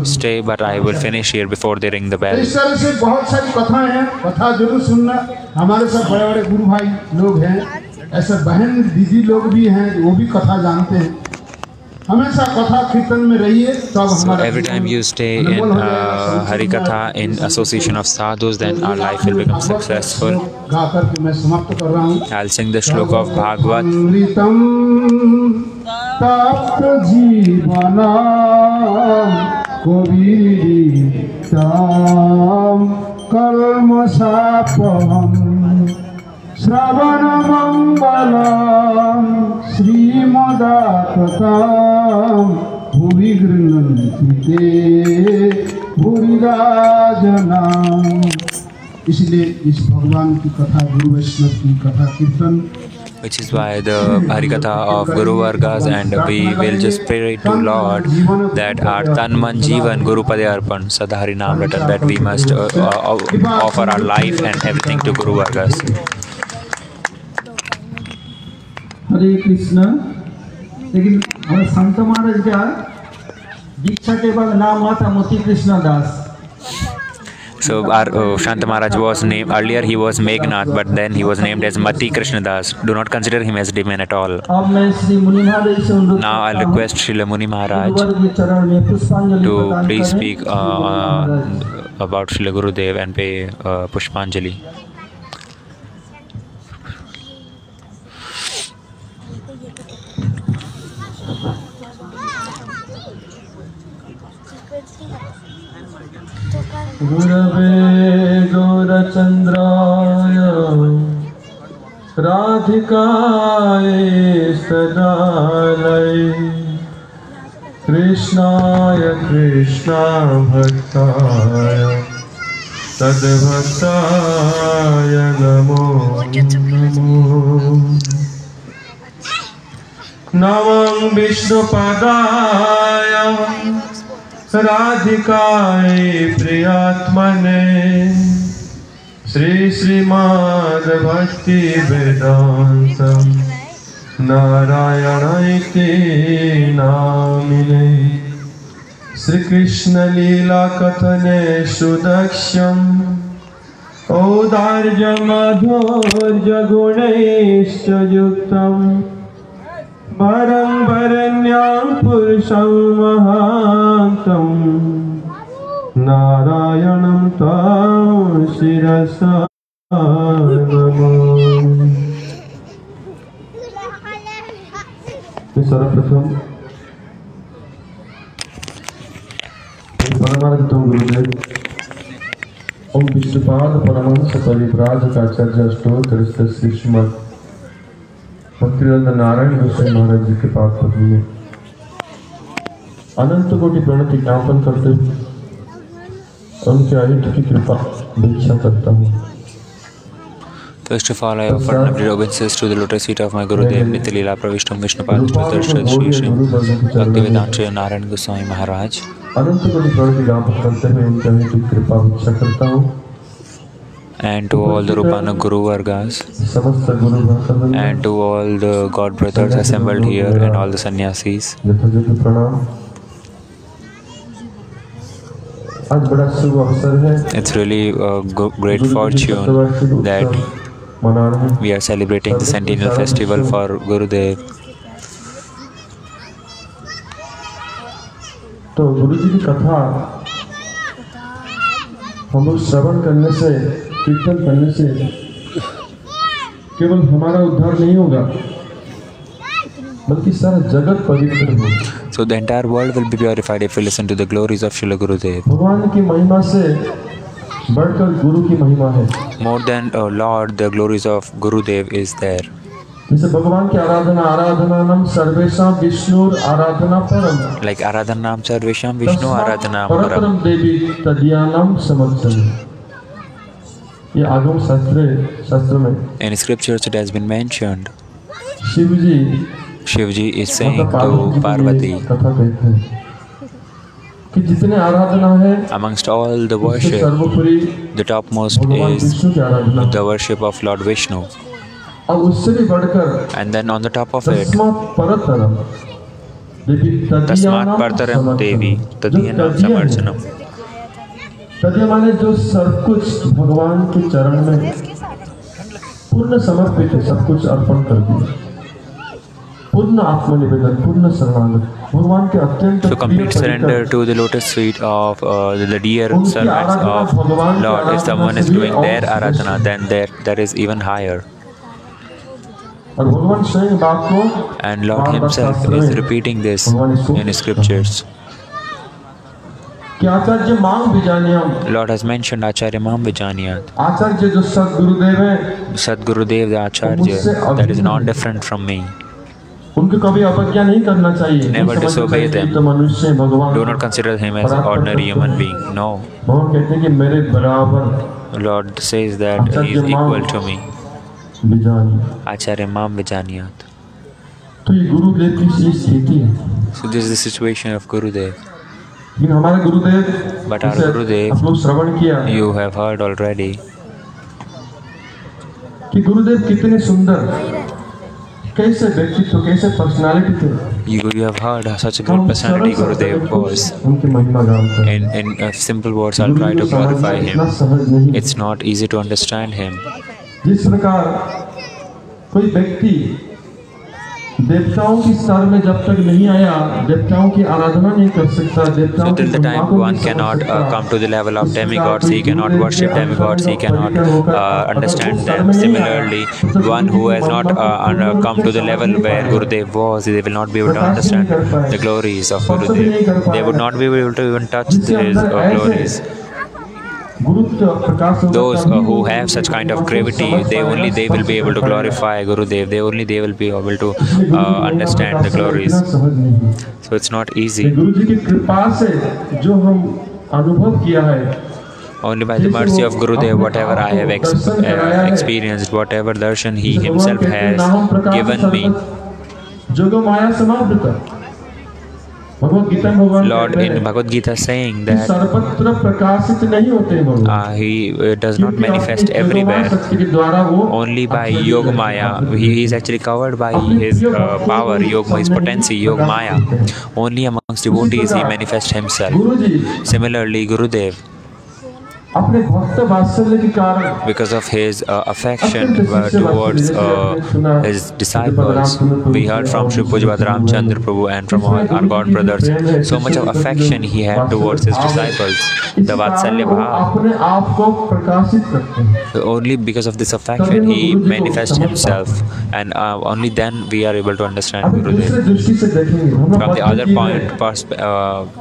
B: stay, but I will finish here before they ring the bell.
E: इस तरह से बहुत सारी कथाएं हैं, कथा जरूर सुनना। हमारे सब बड़े बड़े गुरु भाई लोग हैं, ऐसे बहन दीदी लोग भी हैं, वो भी कथा जानते हैं। हमेशा कथा कीर्तन में रहिए, तब
B: So every time you stay in Harikatha in association of sadhus, then our life will become successful.
E: गा करके मैं समाप्त कर रहा हूँ।
B: I'll sing the shloka of Bhagavad.
E: अमृतम तप्त जीवनम कोविदिताम कर्म सापहम श्रवण मंगलम श्रीमदातताम भुवि गृह्णन्ति ते भूरिदा जनाः। इसलिए इस भगवान की कथा, गुरु वैष्णव की कथा कीर्तन,
B: Which is why the Harikatha of Guru Vargas, and we will just pray to Lord that our Tan Man Jeevan Guru Pade Arpan Sadhari Naam Ratan, that we must offer our life and everything to Guru Vargas.
D: हरे कृष्णा। लेकिन हमारे संत महाराज का दीक्षा के बाद नाम हुआ था मोती कृष्ण दास।
B: So our Shanta Maharaj was named, earlier he was Meghnad, but then he was named as Mati Krishnadas. Do not consider him as demon at all.
D: अब मैं श्री मुनि महाराज से अनुरोध
B: Now I'll request Srila Muni Maharaj
D: गुरुवर के चरण में पुष्पांजलि
B: to
D: प्रदान
B: please
D: करें।
B: speak about Srila Gurudev and pay Pushpanjali.
D: गुरवे गौरचन्द्राय राधिकाय सदालय कृष्णाय कृष्णभक्ताय तद्भक्ताय नमो नमो। नमः विष्णुपदाय राधिकाय प्रियात्मने श्री श्रीमद् भक्ति वेदांत नारायणाय नामिने श्री कृष्ण लीला कथने सुदक्षम औदार्य माधुर्य गुणैश्च युक्तम् वरं वरण्यां पुरुषं महान्तं नारायणं तं शिरसा नमामि। सर्वप्रथम परमानंद गुरुदेव ओम विष्णुपाद परमहंस परिव्राजकाचार्य अष्टोत्तर श्रीमद् भक्तिवेदांत नारायण गोसाई महाराज जी के पाद पद्म में अनंत कोटि प्रणति ज्ञापन करते हुए उनके आयुष्य की कृपा भिक्षा करता हूँ।
B: First of all, I offer every obeisances to the lotus feet of my Gurudev, Nityalila Pravishtam Vishnupad Pradarshad Shri Shri Bhaktivedanta Narayan Goswami Maharaj.
D: अनंत कोटि प्रणति ज्ञापन करते हुए उनके आयुष्य की कृपा भिक्षा करता हूँ।
B: And to all the Rupana Guru Vargas, and to all the God brothers assembled here, and all the sannyasis. It's really a great fortune that we are celebrating the centennial festival for Gurudev.
D: तो गुरु जी की कथा हम लोग श्रवण करने से, कीर्तन करने से केवल हमारा उद्धार नहीं होगा, बल्कि सारा जगत पवित्र होगा।
B: So the entire world will be purified if we listen to the glories of Srila Gurudev.
F: भगवान की महिमा से बढ़कर गुरु की महिमा है।
B: More than Lord, the glories of Gurudev is there.
F: जैसे भगवान की आराधना नाम सर्वेशा विष्णु आराधना परम।
B: Like Aradhanam Sarvesham Vishnu Aradhanam Param.
F: परम देवी तदीयानाम समर्चन। ये आगम शास्त्र में
B: In scriptures it has been mentioned.
F: Shiv ji
B: Shivji is saying to Parvati,
F: कथा कहते हैं कि जितने आराधना है
B: amongst all the
F: उससे
B: worship,
F: सर्वोपरि
B: the topmost
F: भगवान
B: is
F: विष्णु की आराधना।
B: the worship of Lord Vishnu.
F: और उससे भी बढ़कर
B: And then on the top of it,
F: तस्मात् परतरम देवी
B: Tasmat Partaram Devi Tadiyanam Samarjanam.
F: तदीय माने जो सब कुछ भगवान के चरण में पूर्ण समर्पित है, सब कुछ अर्पण कर दिया, पूर्ण आत्मनिवेदन, पूर्ण शरणागत, भगवान के अत्यंत
B: So complete surrender to the lotus feet of the dear servants of Lord. If someone is doing their aradhana, then there is even higher.
F: और भगवान स्वयं बात को
B: And Lord Himself is repeating this in His scriptures.
F: कि आचार्य मांग बीजानियम,
B: Lord has mentioned Acharya Mam Vijanyat.
F: आचार्य जो सद्गुरुदेव है
B: Sadgurudev the Acharya, that is not different from me.
F: उनको कभी अवज्ञा नहीं करना चाहिए।
B: Never disobey them.
F: तो मनुष्य भगवान
B: Do not consider him as an ordinary human being. No.
F: भगवान कहते हैं कि मेरे बराबर
B: Lord says that He is equal to me.
F: बीजानियम।
B: Acharya Mam Vijanyat.
F: तो ये गुरुदेव की स्थिति है।
B: So this is the situation of Gurudev.
F: लेकिन हमारे गुरुदेव,
B: But our
F: जिसे
B: Gurudev,
F: आप लोग श्रवण किया
B: you have heard already.
F: कि गुरुदेव कितने सुंदर, कैसे व्यक्तित्व, कैसे पर्सनालिटी थे।
B: You have heard such a good personality Gurudev was.
F: उनकी महिमा गाते हैं।
B: In simple words, I'll try to glorify
F: इतना
B: him.
F: सहज नहीं।
B: It's not easy to understand him.
F: जिस प्रकार कोई व्यक्ति देवताओं की स्तर में जब तक नहीं आया, देवताओं की आराधना नहीं कर सकता,
B: So
F: देवताओं
B: till the
F: की
B: time one cannot come to the level of demigods, he cannot worship demigods, he cannot understand them. Similarly, one who has not come to the level where Gurudev was, they will not be able to understand the glories of Gurudev. They would not be able to even touch his glories. Those who have such kind of gravity, they will be able to glorify Gurudev. They will be able to understand the glories. So it's not easy.
F: गुरुजी की कृपा से जो हम अनुभव किया है,
B: Only by the mercy of Gurudev, whatever I have experienced, whatever darshan he himself has given me.
F: जोगो माया समावृता। भगवद गीता में भगवान
B: Lord in Bhagavad Gita saying that
F: सर्वत्र प्रकाशित नहीं होते भगवान।
B: he does not manifest everywhere.
F: शक्ति के द्वारा वो
B: Only by Yoga Maya, he is actually covered by his power, Yoga, his potency, Yoga Maya. Only amongst devotees he manifests himself.
F: Guruji
B: Similarly, Gurudev,
F: अपने भक्त वात्सल्य के कारण,
B: because of his affection towards his disciples, we heard from Shri Pujyapad Ramchandra Prabhu and from all our God brothers, so much of affection he had towards his disciples, the Vatsalya Bhav.
F: अपने आप को प्रकाशित करते हैं।
B: Only because of this affection he manifests himself, and only then we are able to understand
F: अभी दूसरे
B: Gurudev.
F: दृष्टि से देखेंगे, हम
B: From the
F: भक्त
B: other
F: जीवन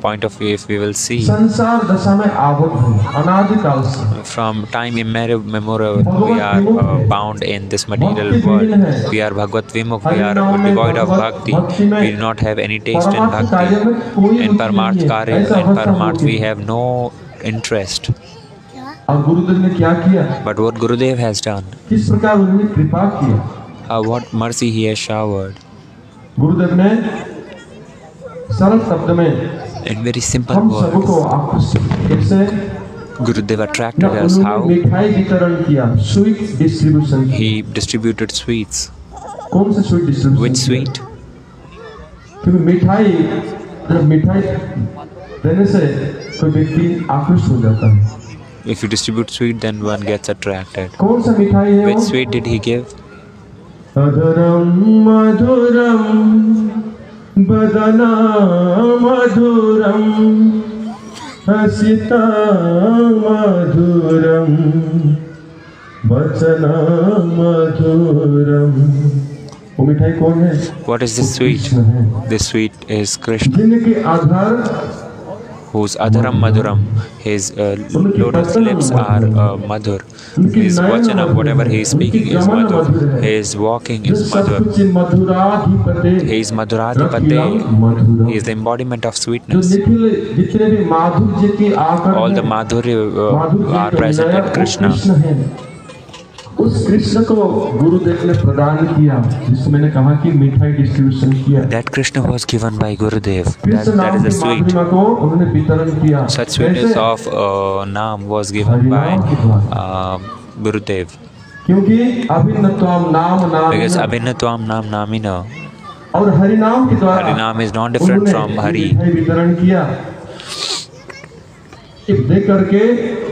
B: point of view, if we will see,
F: संसार दशा में आबद्ध हैं, अनादिकाल से।
B: from time immemorial, we are bound in this material world. We are Bhagavad Vimukh, we are devoid of bhakti. We do not have any taste in bhakti. In Paramarth Karya, in Paramarth, we have no interest.
F: और गुरुदेव ने क्या किया?
B: But what Gurudev has done,
F: किस प्रकार उन्होंने कृपा किया?
B: what mercy he has showered.
F: गुरुदेव ने सरल शब्द में
B: In very simple
F: हम सबको
B: words,
F: आकर्षित कैसे
B: Gurudev
F: ना
B: attracted us.
F: उन्होंने
B: How?
F: मिठाई वितरण किया, sweet distribution.
B: He distributed sweets.
F: कौन सा स्वीट डिस्ट्रीब्यूशन?
B: Which sweet?
F: क्योंकि मिठाई, जब मिठाई देने से कोई व्यक्ति आकृष्ट हो जाता है।
B: If you distribute sweet, then one gets attracted.
F: कौन सा मिठाई है
B: Which
F: वो?
B: sweet did he give?
F: अधरम मधुरम बदना मधुरम हसिता मधुरम वचना मधुरम। वो मिठाई कौन है?
B: What is this sweet?
F: Krishna है,
B: This sweet is Krishna,
F: जिनके आधार
B: whose adharam madhuram, his lotus lips are madhur, his vachanam, whatever he is speaking is madhur, his walking is madhur,
F: मधुराधिपते,
B: he is madhuradhipate, he is the embodiment of
F: जो
B: sweetness.
F: Nikhil जितने भी माधुर्य के आकर
B: All the madhurya are present in Krishna.
F: है। उस कृष्ण को गुरुदेव ने प्रदान किया, जिसको मैंने कहा कि मिठाई डिस्ट्रीब्यूशन किया।
B: That Krishna was given by Gurudev.
F: Krishna
B: That
F: नाम
B: is the
F: की
B: sweet.
F: माधुर्य को उन्होंने वितरण किया।
B: Such sweetness
F: कैसे?
B: of Naam was given by Gurudev.
F: क्योंकि अभिन्नत्वम नाम
B: Because
F: नाम
B: Abhinatvam Naam Namina.
F: और हरि नाम के द्वारा
B: Harinam is not different from Hari.
F: मिठाई वितरण किया। देख करके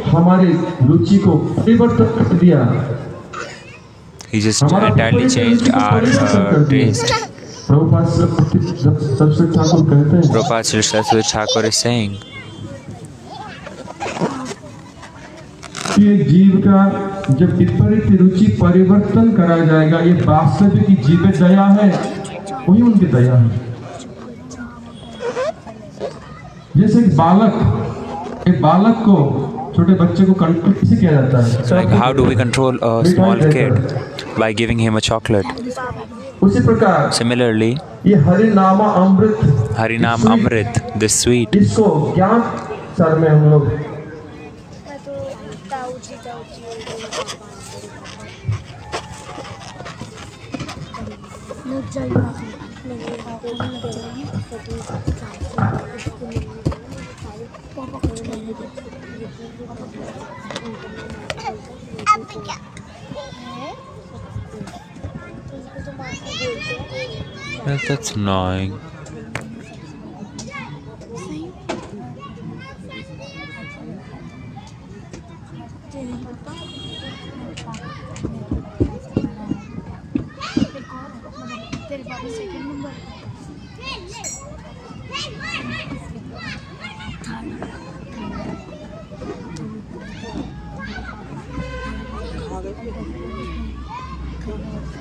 F: हमारी रुचि को परिवर्तन कर दिया।
B: He just entirely changed our taste.
F: Prabhupada Saraswati Thakur कहते हैं,
B: Prabhupada Sri Saraswati Thakur is saying
F: कि एक जीव का जब विपरीत रुचि परिवर्तन करा जाएगा, ये वास्तविक जीव दया है, वही उनकी दया है। जैसे एक बालक को, छोटे बच्चे को कंट्रोल कैसे किया जाता है?
B: like how do we control a small kid? By giving him a chocolate.
F: उसी प्रकार
B: Similarly,
F: ये हरि नामा अमृत,
B: Harinam Amrit, this sweet,
F: इसको ज्ञान सर में हम लोग
B: that's annoying.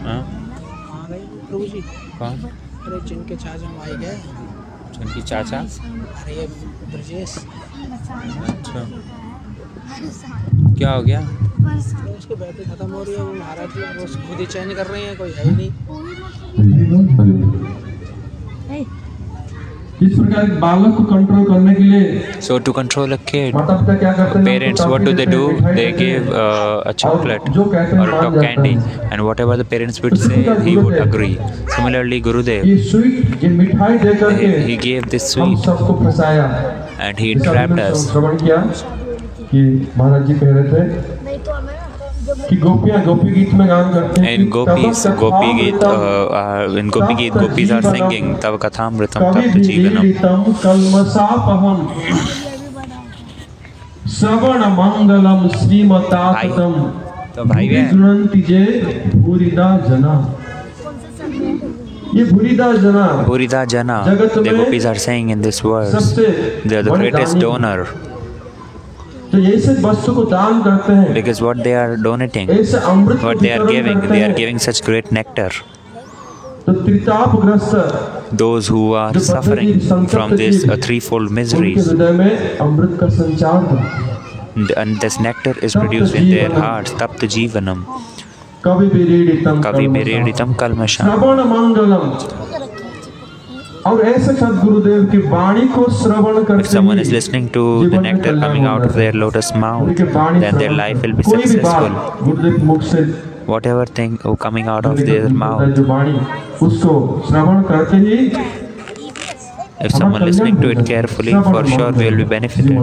B: हाँ?
G: प्रभु जी,
B: कौन?
G: अरे जिनके चाचा भाई गए,
B: जिनकी चाचा?
G: अरे ये ब्रजेश,
B: अच्छा, क्या हो गया?
G: उसकी बैटरी खत्म हो रही है, वो महाराज जी वो खुद ही चेंज कर रहे हैं, कोई है ही नहीं।
F: इस प्रकार एक बालक को कंट्रोल करने के लिए
B: So to control a kid,
F: माता पिता क्या करते हैं?
B: parents, what do? They give a chocolate or a candy, and whatever the parents would say, he would agree. Similarly, Gurudev,
F: ये स्वीट, ये मिठाई दे करके
B: he gave this
F: हम
B: sweet
F: सबको फंसाया।
B: and he
F: जैसा
B: trapped
F: हमने
B: us.
F: श्रवण किया कि महाराज जी कह रहे थे कि गोपियाँ गोपी गीत में गान करते हैं
B: In
F: कि
B: Gopis,
F: तब
B: Gopi Geet,
F: कथामृतम
B: in Gopi Geet, Gopis are singing Tava Kathamritam Tapta Jeevanam.
F: कविभिरीडितं कल्मषापहं श्रवण मंगलम श्रीमतातम
B: तो भाई है,
F: विगृह्णन्ति जे भूरिदा जना। ये भूरिदा जना
B: Purida Jana, the Gopis are saying in this verse,
F: सबसे
B: they are the
F: बड़े
B: greatest
F: दानी।
B: donor
F: तो ऐसे वस्तु को दान करते हैं,
B: because what they are donating,
F: ऐसे अमृत
B: what
F: को
B: they are
F: वितरण
B: giving,
F: करते
B: they are
F: हैं।
B: giving such great nectar.
F: तो त्रितापग्रस्त
B: Those who are suffering from this threefold
F: उनके
B: miseries,
F: हृदय में अमृत का संचार होता है।
B: and this nectar is produced in their hearts. Tapta Jeevanam,
F: कविभिरीडितं
B: Kavi Biriditam Kalmasham.
F: श्रवण मंगलम। और ऐसे सद्गुरुदेव की वाणी को श्रवण
B: If
F: करते
B: someone
F: he
B: is listening to the
F: जीवन में
B: nectar
F: कल्याण
B: coming out
F: होता
B: of
F: है।
B: their lotus mouth,
F: उनके वाणी
B: then their
F: Shravan
B: life will be
F: कोई भी
B: successful.
F: बात गुरुदेव के मुख से
B: Whatever thing coming out of
F: उनके
B: their
F: जो
B: mouth,
F: वाणी उसको श्रवण करते ही
B: if someone listening to it carefully, for sure we will be benefited.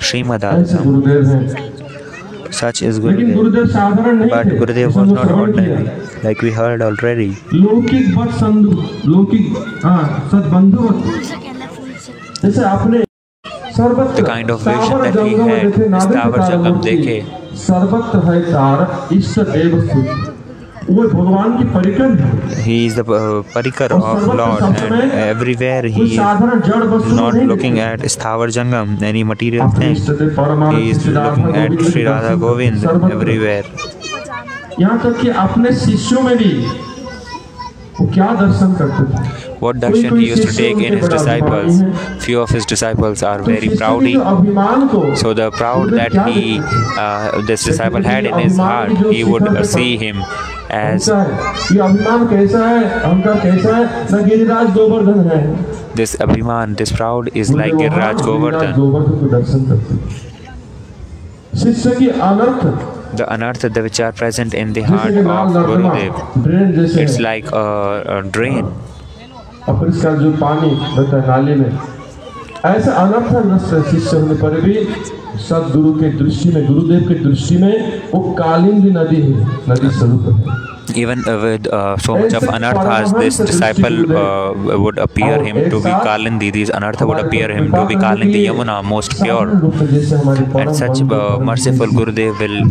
B: Srimad
F: ऐसे
B: Adham,
F: गुरुदेव हैं।
B: such is
F: लेकिन
B: Gurudev.
F: गुरुदेव साधारण नहीं
B: But
F: थे,
B: Gurudev
F: जिसने
B: was
F: वो
B: not
F: श्रवण किया।
B: ordinary, like we heard already.
F: लौकिक वत संधु, लौकिक सद्बंधुवत, जैसे आपने सर्वत्र
B: The kind of vision
F: स्थावर
B: that he
F: जंगम
B: had,
F: देखे, नादे
B: स्थावर
F: के
B: जंगम
F: तारमूर्ति,
B: देखे।
F: सर्वत्र है तार इष्ट देव स्तुति। वो भगवान की परिकर है।
B: He is the parikar
F: और
B: of
F: सर्वत्र
B: Lord,
F: सब समय
B: and everywhere
F: कोई
B: he is
F: साधारण जड़ वस्तु
B: not
F: नहीं
B: looking
F: दिखती।
B: at Sthavar Jangam, any material
F: अपने
B: thing.
F: इष्ट देव परमानंद
B: He is
F: Shri Radha
B: looking at
F: Govind
B: Sri
F: के
B: Radha
F: दर्शन
B: Govind
F: सर्वत्र।
B: everywhere.
F: यहाँ तक कि अपने शिष्यों में भी वो क्या दर्शन करते थे?
B: What darshan he used to take in his disciples. Few of his disciples are very proudy. So the proud that this disciple had in his heart, he would see him as
F: ये अभिमान कैसा है, अहंकार कैसा है? न गिरिराज गोवर्धन है।
B: this abhiman, this proud is like Giriraj Govardhan.
F: Govardhan को दर्शन करते हैं। शिष्य की अनर्थ,
B: The anartha which are present in the heart of Gurudev, it's like a drain.
F: अपरिष्कार जो पानी बहता है नाले में, ऐसे अनर्थ नष्ट शिष्य होने पर भी सदगुरु के दृष्टि में, गुरुदेव के दृष्टि में वो कालिंदी नदी है, नदी स्वरूप है।
B: Even with so much of anarthas, this disciple would appear him to be Kalindi. These anartha would appear him to be Kalindi, Yamuna, most pure. And such merciful Gurudev will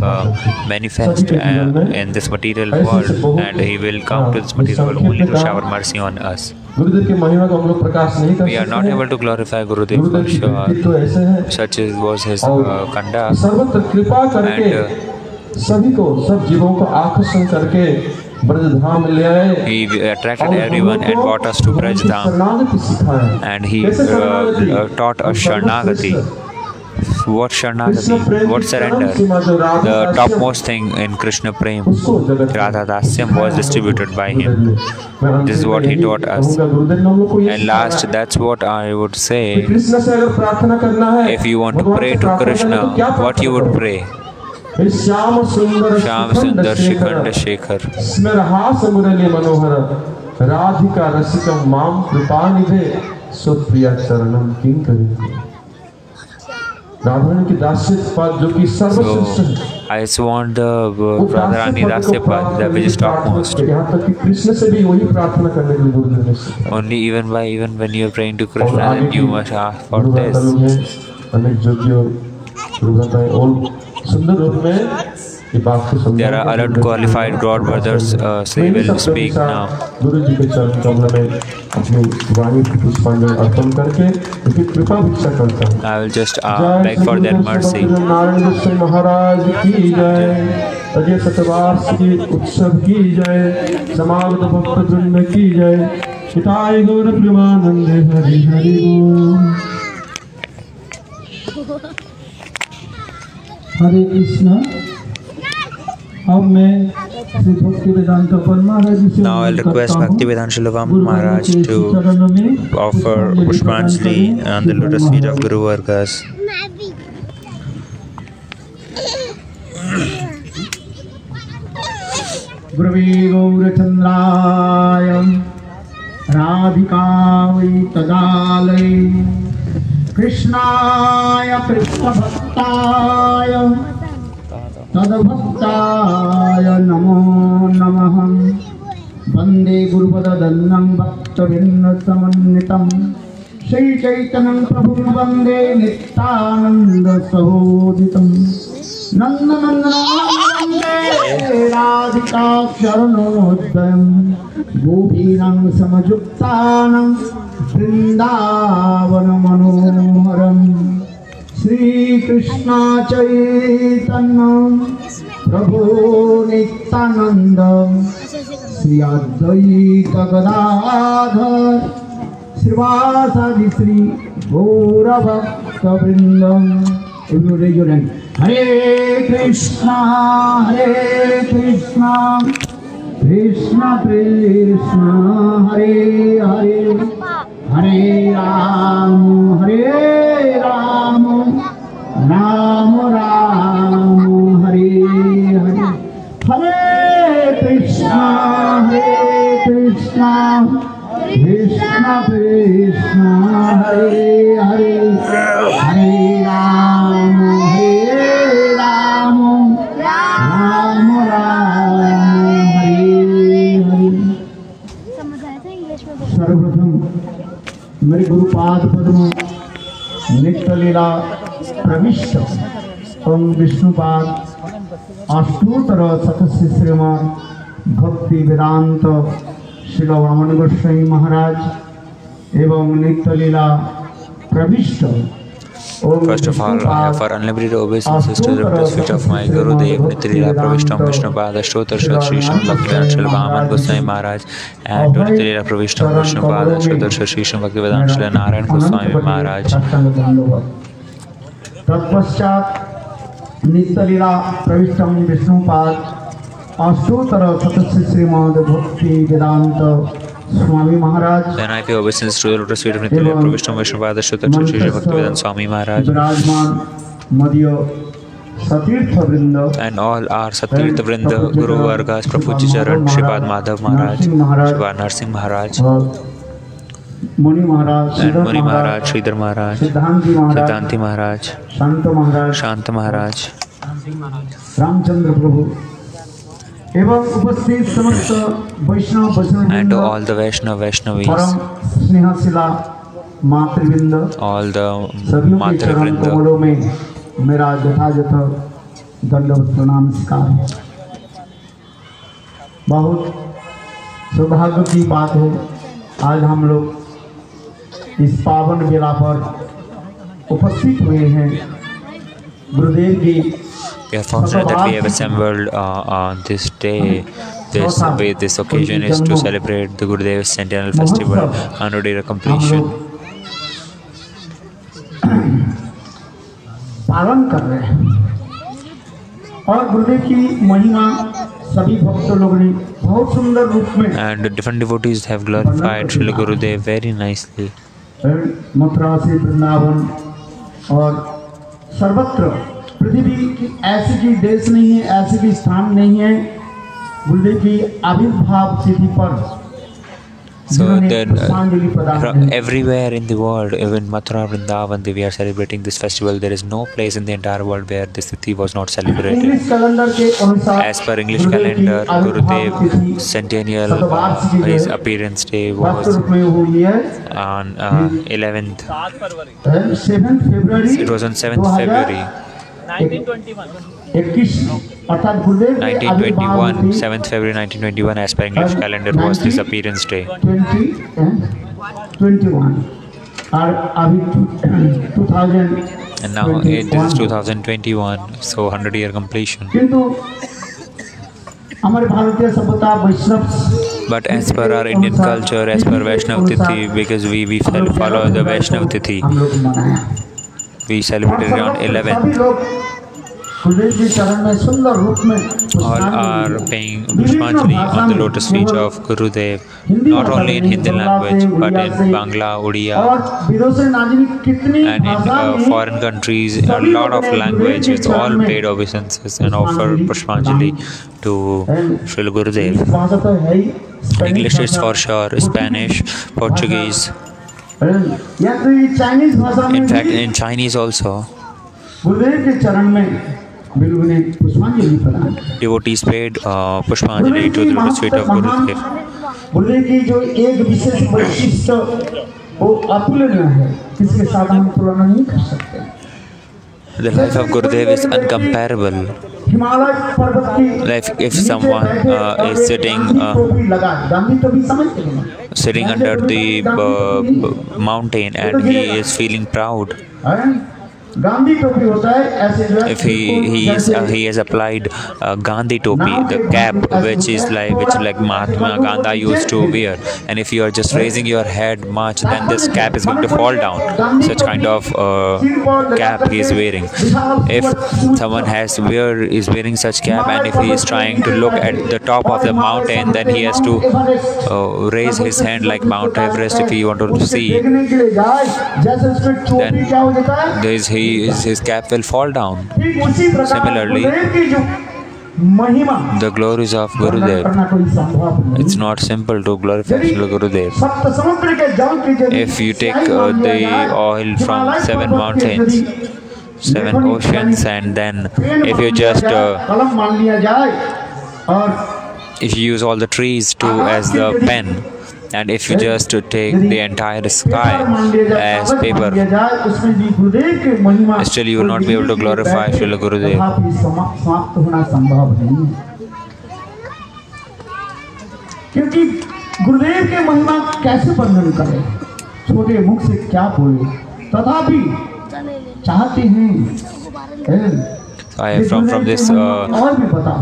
B: manifest in this material world, and he will come to this material world only to shower mercy on us.
F: गुरुदेव की महिमा को हम लोग प्रकाश नहीं कर सकते।
B: We are not able to glorify Gurudev for sure. Such was his conduct.
F: सर्वत्र कृपा करके सभी को, सब जीवों को आकर्षण करके ब्रजधाम ले आए।
B: He attracted everyone and brought us to Brajadham, and he taught us Sharanagati. What Sharanagati? What surrender? The topmost thing in Krishna Prem, Radha Dasyam, was distributed by him. This is what he taught us. And last, that's what I would say. If you want to pray to Krishna, what you would pray? Shyam सुंदर शिखंड शेखर
F: स्मरहास मुरली मनोहर राधिका रसिकम माम कृपानिधे सुप्रिया चरणम किंकरी। राधारानी की दास्य पद जो कि सर्वश्रेष्ठ है।
B: I just want the Radharani Dasya Pad, that which is topmost.
F: यहाँ तक कि कृष्ण से भी वही प्रार्थना करने के लिए गुरुदेव ने सिखाया।
B: Only even when you are praying to Krishna, then you must ask for this.
F: अनेक योग्य और सुंदर रूप में ये बात को समझा।
B: There are other qualified God brothers, they will speak now.
F: गुरु जी के चरण कमल में अपनी वाणी पुष्पांजलि अर्पण करके उनकी कृपा भिक्षा करता हूँ।
B: I will just beg for their mercy.
F: Narayan दर्शन महाराज की जय, अजय शतवार्षिकी उत्सव की जय, समागत भक्त वृंद की जय, हिताय गौर प्रेमानंद हरि हरि बोल।
E: हरे कृष्णा। अब मैं श्री भक्ति वेदांत महाराज जी से
B: Now I'll request Bhaktivedanta Srila Maharaj to offer Pushpanjali on the lotus feet of Guru Vargas.
E: गुरवे गौरचंद्राय राधिकायै तदालये कृष्णाय कृष्णभक्ताय तद्भक्ताय नमो नमः। वंदे गुरुपददन्नं भक्तवृन्दसमन्वितं श्रीचैतन्यं प्रभुं वन्दे नित्यानन्दसहोदितं। नन्दनन्दनं वन्दे राधिकाक्षरणोदयं गोपीनां समयुक्तानां वृंदावन मनोहरम। श्री कृष्ण चैतन्य प्रभु नित्यानंद श्री अद्वैत गदाधर श्रीवासादि श्री गौरभक्तवृंद। हरे कृष्णा कृष्ण कृष्ण हरे हरे, हरे राम राम राम हरे हरे। हरे कृष्णा कृष्ण कृष्ण हरे हरे, हरे राम राम हरे हरे। सर्वप्रथम मेरे गुरुपाद पद्म नित्य लीला प्रविष्ट ओम विष्णुपाद अष्टोत्तर शतशिश्रमा भक्ति वेदांत श्री वामन गोस्वामी महाराज एवं नित्य लीला प्रविष्ट
B: First of all, I have for unlimited obeisances to the lotus feet of my Gurudev Nityalila Pravishtam Vishnupada Shtotarshad Shri Shyam Bhaktivedanta Srila Vaman Goswami Maharaj, and to Nityalila Pravishtam Vishnupada Shtotarshad Shri Shyam Bhaktivedanta Srila Narayan Goswami Maharaj.
E: तत्पश्चात नित्यलीला प्रविष्टम विष्णुपाद अष्टोत्तर शतस्य श्रीमद भक्ति वेदांत Swami Maharaj.
B: Then I pay obeisance to the lotus feet of Nityalila Pravishtam Vishnupada Shtotarshad Shri Shyam Bhaktivedanta Swami Maharaj.
E: विराजमान मध्य सतीर्थ वृंद
B: And all our Satirtha Vrinda, Guru Vargas, Prabhuji Charan, Shripad Madhav Maharaj, Shripad Narsingh Maharaj,
E: मुनि महाराज,
B: and Muni Maharaj, Sridhar Maharaj, Siddhanti Maharaj,
E: शांत महाराज,
B: Shanta Maharaj,
E: Ramchandra प्रभु एवं उपस्थित समस्त वैष्णव
B: and to all the Vaishnavis,
E: परम स्नेहशिला मातृवृंद,
B: all the
E: सभी के
B: Matra
E: चरण
B: Vrinda.
E: कमलों में मेरा यथायथ दंडवत प्रणाम स्वीकार है. बहुत सौभाग्य की बात है आज हम लोग इस पावन बेला पर उपस्थित हुए हैं. गुरुदेव की
B: We are fortunate that we have assembled on this day. This occasion is to celebrate the Gurudev Centennial Festival, 100-year completion.
E: पालन कर रहे हैं और गुरुदेव की महिमा सभी भक्त लोगों ने बहुत सुंदर रूप में
B: And different devotees have glorified Srila Gurudev very nicely.
E: Mathura से वृंदावन और सर्वत्र पृथ्वी की ऐसी की देश नहीं है, ऐसी की स्थान नहीं है गुरुदेव की आविर्भाव तिथि पर
B: So then, from everywhere in the world, even Mathura, Vrindavan, we are celebrating this festival. There is no place in the entire world where this tithi was not celebrated. As per English calendar, Gurudev Centennial, his appearance day was on 11th. It was on 7th February. 1921, 7th February 1921, as per English calendar, was this appearance day.
E: 2021
B: And now this is 2021, so 100-year completion. But as per our Indian culture, as per Vaishnav Tithi, because we follow the Vaishnav Tithi, we celebrated it on 11th. All are paying Pushpanjali on the lotus feet of Gurudev, not only in Hindi language but in Bangla, Odia, and in foreign countries. A lot of languages all paid obeisances and offer Pushpanjali to Srila Gurudev. English is for sure, Spanish, Portuguese, in fact in Chinese also. Devotees paid Pushpanjali to the lotus feet of Gurudev. The life of Gurudev is uncomparable. Like if someone is sitting under the mountain and he is feeling proud, if he has applied Gandhi topi, the cap which like Mahatma Gandhi used to wear, and if you are just raising your head much, then this cap is going to fall down. Such kind of cap he is wearing. If someone is wearing such cap, and if he is trying to look at the top of the mountain, then he has to raise his hand like Mount Everest if he wanted to see. Then his cap will fall down. Similarly, the glories of Gurudev, it's not simple to glorify Gurudev. If you take the oil from 7 mountains, 7 oceans, and then if you just if you use all the trees as the pen, and if you just take the entire sky as paper, still you will not be able to glorify Srila Gurudev.
E: क्योंकि गुरुदेव के महिमा कैसे वर्णन करें, छोटे मुख से क्या बोले, तथापि चाहते हैं
B: from this,
E: और भी बता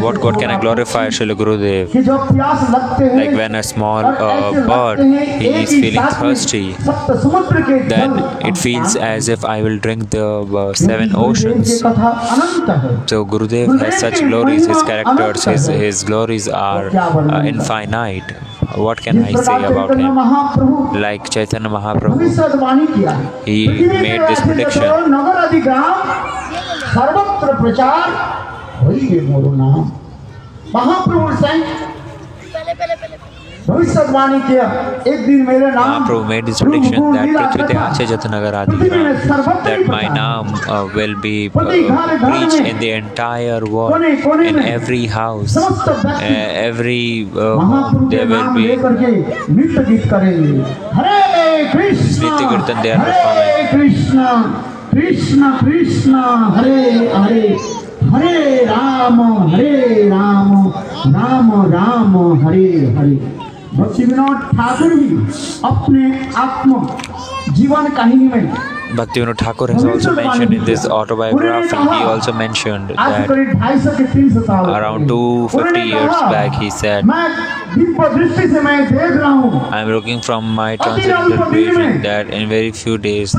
B: what can I glorify Srila Gurudev?
E: कि जो प्यास लगते हैं
B: Like when a small
E: और ऐसे
B: bird,
E: लगते हैं,
B: he
E: एक
B: is
E: ही
B: feeling
E: साथ में
B: thirsty,
E: सप्त समुद्र के
B: then
E: जल
B: it feels as if I will drink the 7
E: गुरुदेव की
B: oceans.
E: कथा अनंत है।
B: So Gurudev has such glories, his characters, his glories are infinite. What can I
E: जिस
B: say
E: प्रकार
B: about
E: Chaitanya
B: him?
E: Mahaprabhu
B: Like Chaitanya Mahaprabhu,
E: भविष्यवाणी किया
B: he
E: Prithvi
B: made
E: के
B: this
E: ऐसे
B: prediction.
E: जगह नगर आदि ग्राम सर्वत्र प्रचार होइए मोरो नाम। महाप्रभु से भविष्यवाणी किया एक दिन मेरे नाम
B: Mahaprabhu made this prediction that Prithvi Ache Jatanagar Adi, that my name will be preached in the entire world, in every house, every there will be
E: नृत्य गीत करेंगे। हरे Krishna
B: Nitya Kirtan they are
E: हरे कृष्ण कृष्ण कृष्ण हरे हरे हरे राम राम राम हरे हरे। भक्ति विनोद ठाकुर भी अपने आत्म जीवन कहानी में
B: Bhakti Vinod Thakur has also mentioned in this autobiography, he also mentioned that around 250 years back he said, I am looking from my transcendental vision that in very few days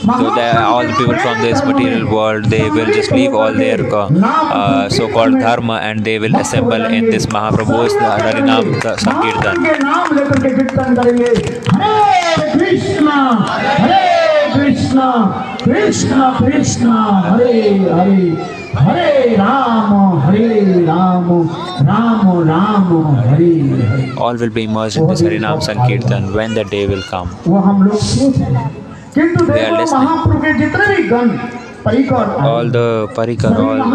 B: so that all the people from this material world, they will just leave all their so-called dharma and they will assemble in this Mahaprabhu's Harinam Sankirtan.
E: Krishna Krishna Hare Hare Hare Ram Ram Ram Hare Hare.
B: All will be immersed in this Harinam Sankirtan when the day will come.
E: किंतु
B: They are
E: देखो
B: listening.
E: महाप्रभु के जितने भी गण परिकर
B: All the parikar, all of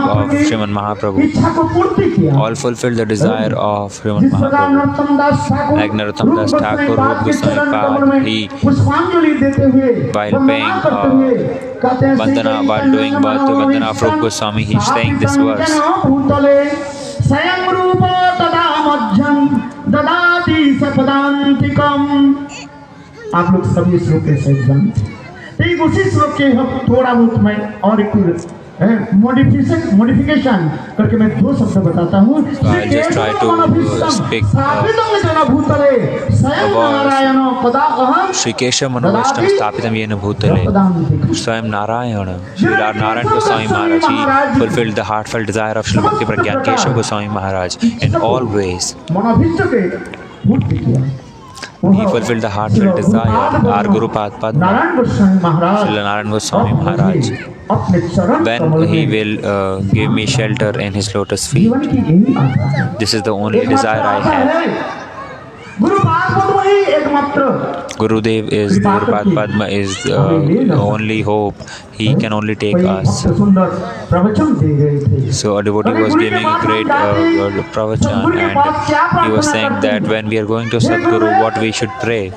B: Sriman Mahaprabhu,
E: इच्छा को पूर्ति किया।
B: all fulfill the desire of Sriman
E: जिस प्रकार
B: Mahaprabhu.
E: नरोत्तम दास Thakur
B: Like Narottam Das Thakur,
E: रूप
B: Rup Goswami Pad, he
E: पुष्पांजलि देते हुए
B: while
E: वंदना
B: paying
E: करते हुए कहते हैं
B: Vandana, while doing Vandana of Rup Goswami, he is saying this verse.
E: स्वयं रूप तदा मध्यम ददाति सपदांतिकम। आप लोग सभी श्लोक के सही जानते हैं। एक उसी श्लोक के हम थोड़ा बहुत मैं और एक मॉडिफिकेशन करके मैं दो शब्द बताता हूँ।
B: I'll just try to speak about Shri Keshav Manavishtam Sthapitam Yena Bhutale. Swayam Narayana, Shri Narayan Goswami Maharaj, he fulfilled the heartfelt desire of Shri Bhakti Pragyan Keshav Goswami Maharaj in all ways. He fulfilled the heartfelt desire. Our Guru Padma, Shri Narayan Goswami Maharaj, when he will give me shelter in his lotus feet. This is the only desire I have. Gurudev is, the Guru Padma is the only hope. He can only take us. So a devotee was giving a great pravachan, and he was saying that when we are going to Sadguru, what we should pray.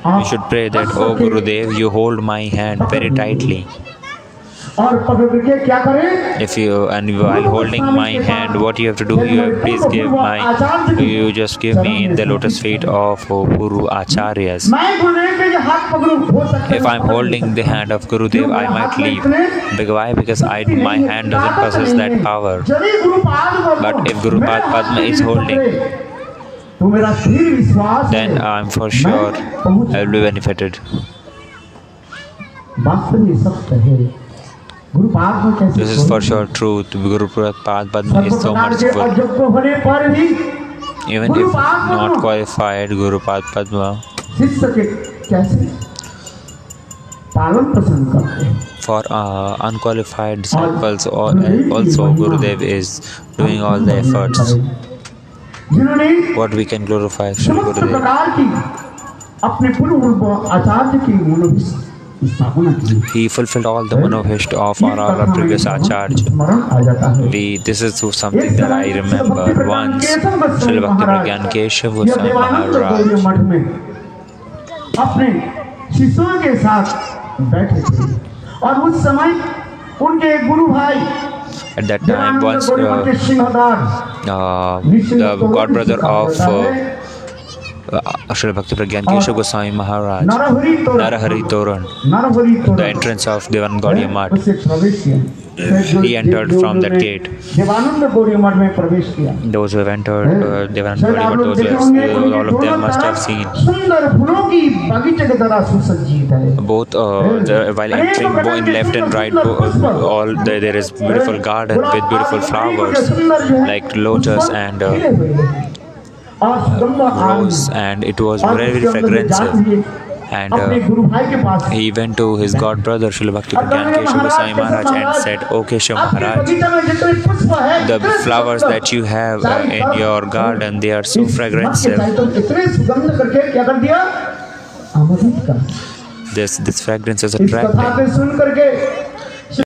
B: We should pray that, oh Gurudev, you hold my hand very tightly. If you, and while holding my hand, what you have to do, you have please give my, you just give me in the lotus feet of Guru Acharyas. If I'm holding the hand of Gurudev, I might leave. Why? Because my hand doesn't possess that power. But if Guru Padma is holding, then I'm for sure I will be benefited. This is for sure truth. Guru Padma is so merciful. Even if not qualified, Guru Padma, for unqualified disciples, also Gurudev is doing all the efforts. What we can glorify Shri Gurudev. He fulfilled all the manobhishta of our previous Acharya. This is something that I remember once. Shri Bhakti Pragyan Keshav Goswami Maharaj,
E: अपने शिष्यों के साथ बैठे थे और उस समय उनके गुरु भाई
B: at that time once the god brother of Srila Bhakti Pragyan Keshav Goswami Maharaj,
E: Narhari
B: Narahari Toran, the entrance of Devanand Gaudiya Math.
E: उससे प्रवेश किया।
B: He entered from that gate.
E: Devanand Gaudiya मठ में प्रवेश किया।
B: Those who have entered Devanand Gaudiya Math, those who have, all of them must have seen.
E: सुंदर फूलों की बगीचे की तरह सुसज्जित है।
B: Both while entering, both left and right, all there is beautiful garden with beautiful flowers like lotus and rose, and it was very, very fragrantive. And he went to his god brother Srila Bhakti Pragyan Keshav Goswami Maharaj and said, "O Keshav Maharaj, the flowers that you have in your garden, they are so fragrantive. This fragrance is attractive."